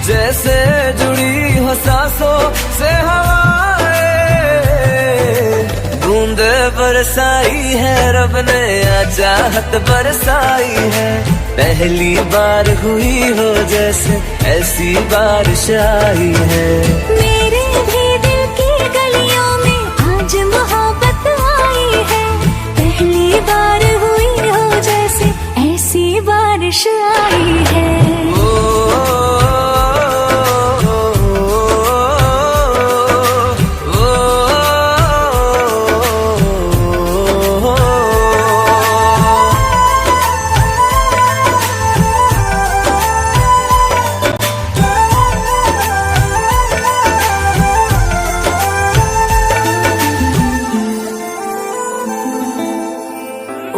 जैसे जुड़ी हो सांसों से हवाएं। बूंदे बरसाई है रब ने, आ चाहत बरसाई है। पहली बार हुई हो जैसे ऐसी बारिश आई है। मेरे भी दिल की गलियों में आज मोहब्बत आई है। पहली बार हुई हो जैसे ऐसी बारिश आई है।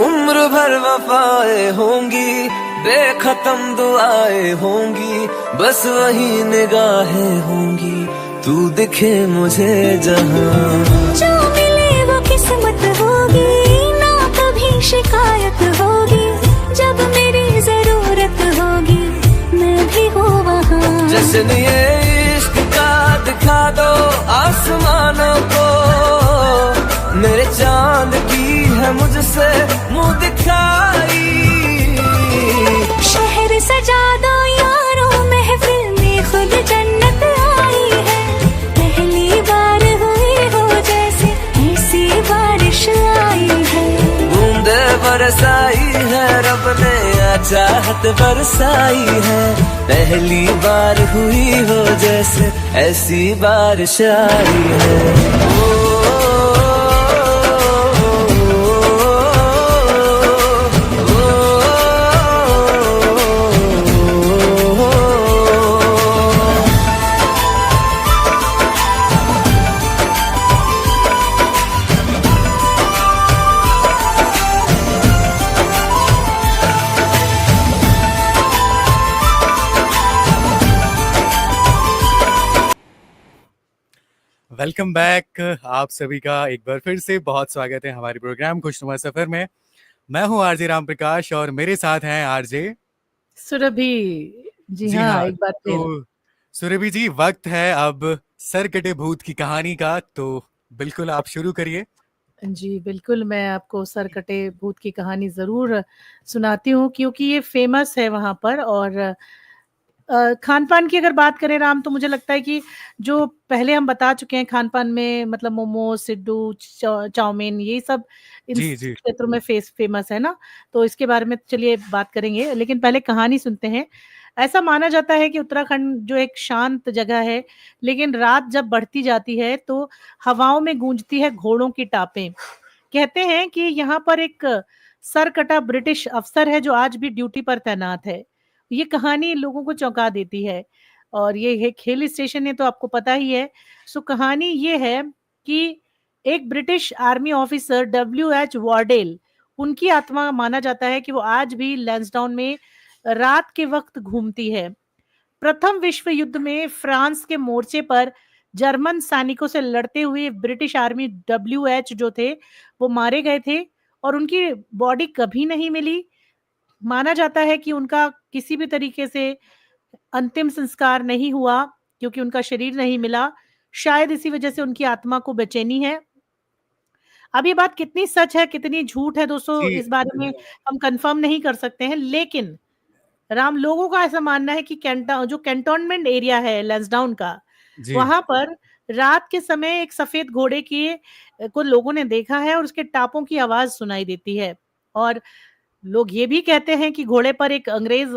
उम्र भर वफाएं होंगी, बेखत्म दुआएं होंगी, बस वही निगाहें होंगी, तू दिखे मुझे जहां। जो मिले वो किस्मत होगी, ना कभी शिकायत होगी। जब मेरी जरूरत होगी मैं भी हूँ वहाँ। जश्न ये इश्क का दिखा दो आसमानों को, मेरे चांद की है मुझसे मुंह दिखाई। शहर सजा दो यारों, महफिल में खुद जन्नत आई है। पहली बार हुई हो जैसे ऐसी बारिश आई है। बूंदे बरसाई है रब ने, आ चाहत बरसाई है। पहली बार हुई हो जैसे ऐसी बारिश आई है। वेलकम बैक आप सभी का एक बार फिर से बहुत स्वागत है हमारे प्रोग्राम खुशनुमा सफर में। मैं हूं आरजे राम प्रकाश और मेरे साथ हैं आरजे सुरभि। जी जी हाँ, हाँ। एक बार फिर। तो सुरभि जी, वक्त है अब सर कटे भूत की कहानी का, तो बिल्कुल आप शुरू करिए। जी, बिल्कुल मैं आपको सर कटे भूत की कहानी ज़रूर सुनाती हूँ क्योंकि ये फ़ेमस है वहाँ पर। और खान-पान की अगर बात करें राम, तो मुझे लगता है कि जो पहले हम बता चुके हैं खान-पान में, मतलब मोमोज़, सिड्डू, चाउमीन, ये सब इन जी, जी। क्षेत्रों में फ़ेमस है ना? तो इसके बारे में चलिए बात करेंगे, लेकिन पहले कहानी सुनते हैं। ऐसा माना जाता है कि उत्तराखंड जो एक शांत जगह है, लेकिन रात जब बढ़ती जाती है तो हवाओं में गूंजती है घोड़ों की टापें। कहते हैं कि यहाँ पर एक सरकटा ब्रिटिश अफ़सर है जो आज भी ड्यूटी पर तैनात है। ये कहानी लोगों को चौंका देती है और ये एक हिल स्टेशन है, तो आपको पता ही है। सो कहानी ये है कि एक ब्रिटिश आर्मी ऑफिसर डब्ल्यू.एच. वार्डेल, उनकी आत्मा माना जाता है कि वो आज भी लैंसडाउन में रात के वक्त घूमती है। प्रथम विश्व युद्ध में फ्रांस के मोर्चे पर जर्मन सैनिकों से लड़ते हुए ब्रिटिश आर्मी डब्ल्यूएच जो थे, वो मारे गए थे और उनकी बॉडी कभी नहीं मिली। माना जाता है कि उनका किसी भी तरीके से अंतिम संस्कार नहीं हुआ क्योंकि उनका शरीर नहीं मिला। शायद इसी वजह से उनकी आत्मा को बेचैनी है। अब ये बात कितनी सच है, कितनी झूठ है दोस्तों, जी, इस बारे में हम कंफर्म नहीं कर सकते हैं, लेकिन राम, लोगों का ऐसा मानना है कि जो कैंटोनमेंट एरिया है लैंसडाउन का, जी। वहां पर रात के समय एक सफेद घोड़े को लोगों ने देखा है और उसके टापों की आवाज सुनाई देती है। और लोग ये भी कहते हैं कि घोड़े पर एक अंग्रेज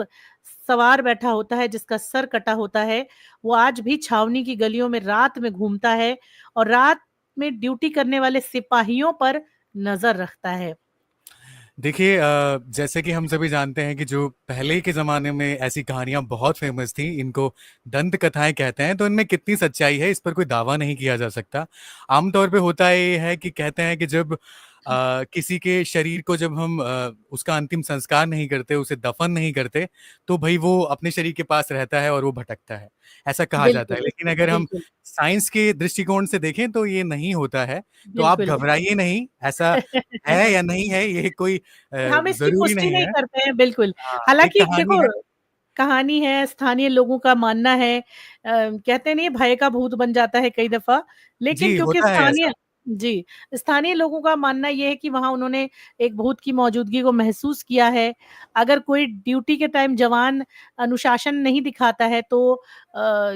सवार बैठा होता है जिसका सर कटा होता है। वो आज भी छावनी की गलियों में रात में घूमता है और रात में ड्यूटी करने वाले सिपाहियों पर नजर रखता है। देखिए, जैसे कि हम सभी जानते हैं कि जो पहले के ज़माने में ऐसी कहानियाँ बहुत फ़ेमस थी, इनको दंत कथाएँ कहते हैं, तो इनमें कितनी सच्चाई है, इस पर कोई दावा नहीं किया जा सकता। आम तौर पे होता ये है कि कहते हैं कि जब किसी के शरीर को जब हम उसका अंतिम संस्कार नहीं करते, उसे दफ़न नहीं करते, तो भई वो अपने शरीर के पास रहता है और वो भटकता है, ऐसा कहा जाता है। बिल्कुल, लेकिन अगर हम बिल्कुल, साइंस के दृष्टिकोण से देखें, तो ये नहीं होता है। तो आप बिल्कुल। घबराइए नहीं, ऐसा है या नहीं है, ये कोई हम इसकी ज़रूरी पुष्टि नहीं नहीं है। करते हैं, बिल्कुल। हाँ, एक हालाँकि कहानी देखो, है। कहानी है, स्थानीय लोगों का मानना है, कहते नहीं है भय का भूत बन जाता है कई दफ़ा, लेकिन जी, क्योंकि होता है ऐसा। जी, स्थानीय लोगों का मानना ये है कि वहाँ उन्होंने एक भूत की मौजूदगी को महसूस किया है। अगर कोई ड्यूटी के टाइम जवान अनुशासन नहीं दिखाता है तो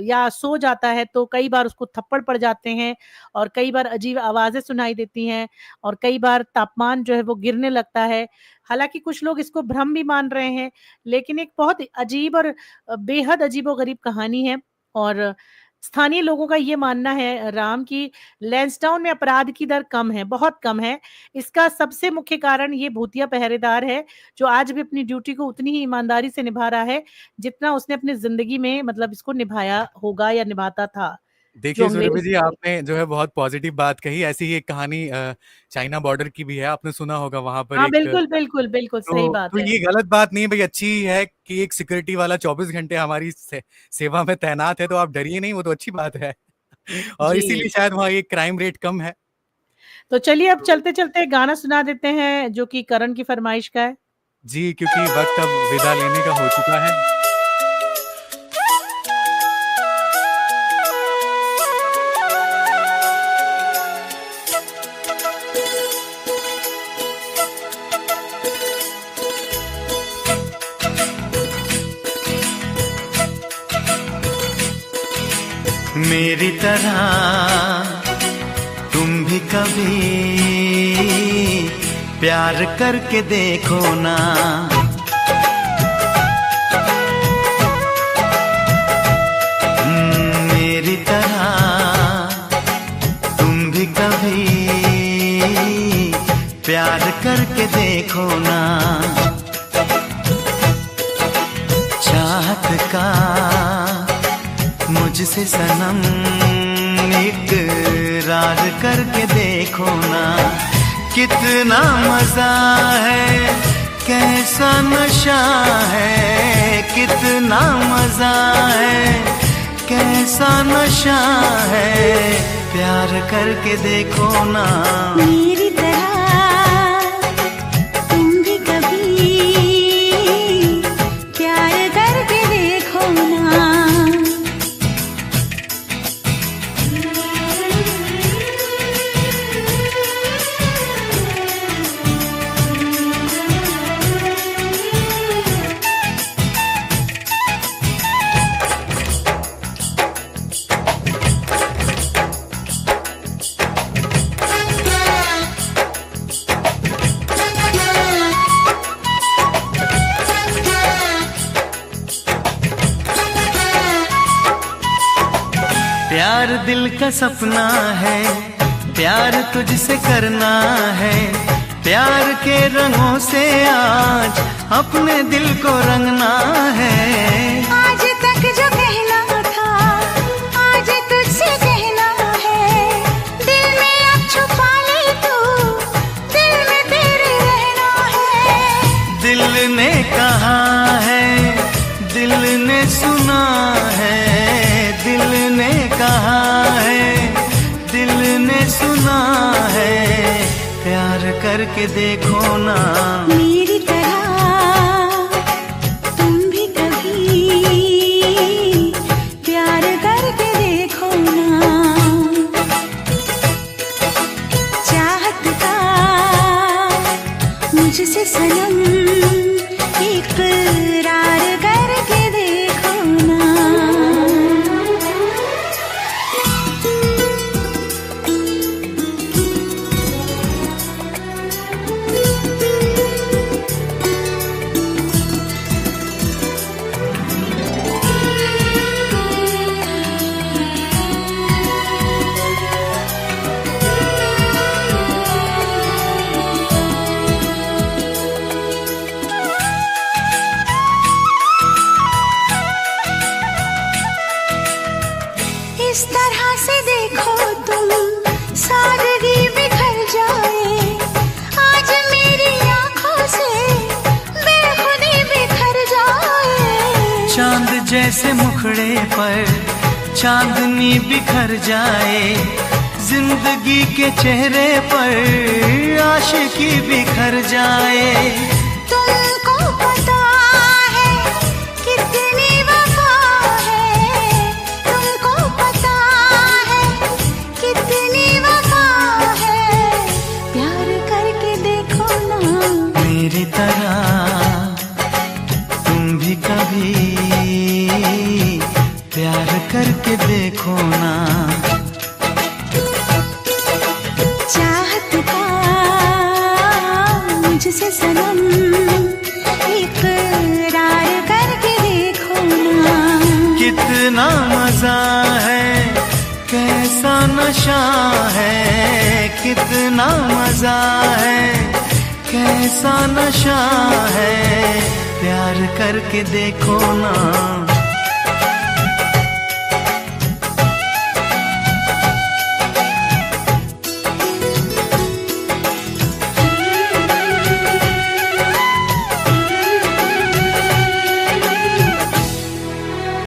या सो जाता है तो कई बार उसको थप्पड़ पड़ जाते हैं और कई बार अजीब आवाज़ें सुनाई देती हैं और कई बार तापमान जो है वो गिरने लगता है। हालाँकि कुछ लोग इसको भ्रम भी मान रहे हैं, लेकिन एक बहुत अजीब और बेहद अजीबो-गरीब कहानी है। और स्थानीय लोगों का ये मानना है राम कि लैंसडाउन में अपराध की दर कम है, बहुत कम है। इसका सबसे मुख्य कारण ये भूतिया पहरेदार है, जो आज भी अपनी ड्यूटी को उतनी ही ईमानदारी से निभा रहा है, जितना उसने अपनी ज़िंदगी में मतलब इसको निभाया होगा या निभाता था, जो देखिए सुरभि अंग्रेज़ जी, थे। आपने जो है बहुत पॉज़िटिव बात कही। ऐसी ही एक कहानी चाइना बॉर्डर की भी है, आपने सुना होगा वहाँ पर हाँ, एक बिल्कुल, बिल्कुल, बिल्कुल, सही बात तो है। ये गलत बात नहीं है भई, अच्छी है कि एक सिक्योरिटी वाला 24 घंटे हमारी सेवा में तैनात है, तो आप डरिए नहीं, वो तो अच्छी बात है। और जी, इसीलिए शायद वहाँ ये क्राइम रेट कम है। तो चलिए अब तो चलते-चलते गाना सुना देते हैं, जो कि करण की फ़रमाइश का है। जी, क्योंकि वक़्त अब विदा लेने का हो चुका है। मेरी तरह तुम भी कभी प्यार करके देखो ना, मेरी तरह तुम भी कभी प्यार करके देखो ना। चाहत का मुझसे सनम इकरार करके देखो ना, कितना मजा है, कैसा नशा है, कितना मजा है, कैसा नशा है, प्यार करके देखो ना। मेरी तरह तुम भी कभी प्यार करके देखो ना। प्यार दिल का सपना है, प्यार तुझसे करना है। प्यार के रंगों से आज अपने दिल को रंगना है। आज तक जो कहना था आज तुझसे कहना है। दिल में अब छुपा ले तू, दिल में तेरे रहना है। दिल ने कहा है, दिल ने सुना है। दिल ने कहा है, दिल ने सुना है। प्यार करके देखो ना। मेरी तरह तुम भी कभी प्यार करके देखो ना। चाहत का मुझसे सनम इकरार करके देखो ना। इस तरह से देखो तुम सादगी बिखर जाए। आज मेरी आंखों से बेखुदी बिखर जाए। चांद जैसे मुखड़े पर चांदनी बिखर जाए। जिंदगी के चेहरे पर आशिकी बिखर जाए। तुमको पता है कितनी वफा है। तुमको पता है कितनी वफा है। प्यार करके देखो ना। मेरी तरह तुम भी कभी प्यार करके देखो ना। चाहत का मुझसे सनम इकरार करके देखो ना। कितना मजा है, कैसा नशा है। कितना मजा है, कैसा नशा है। प्यार करके देखो ना।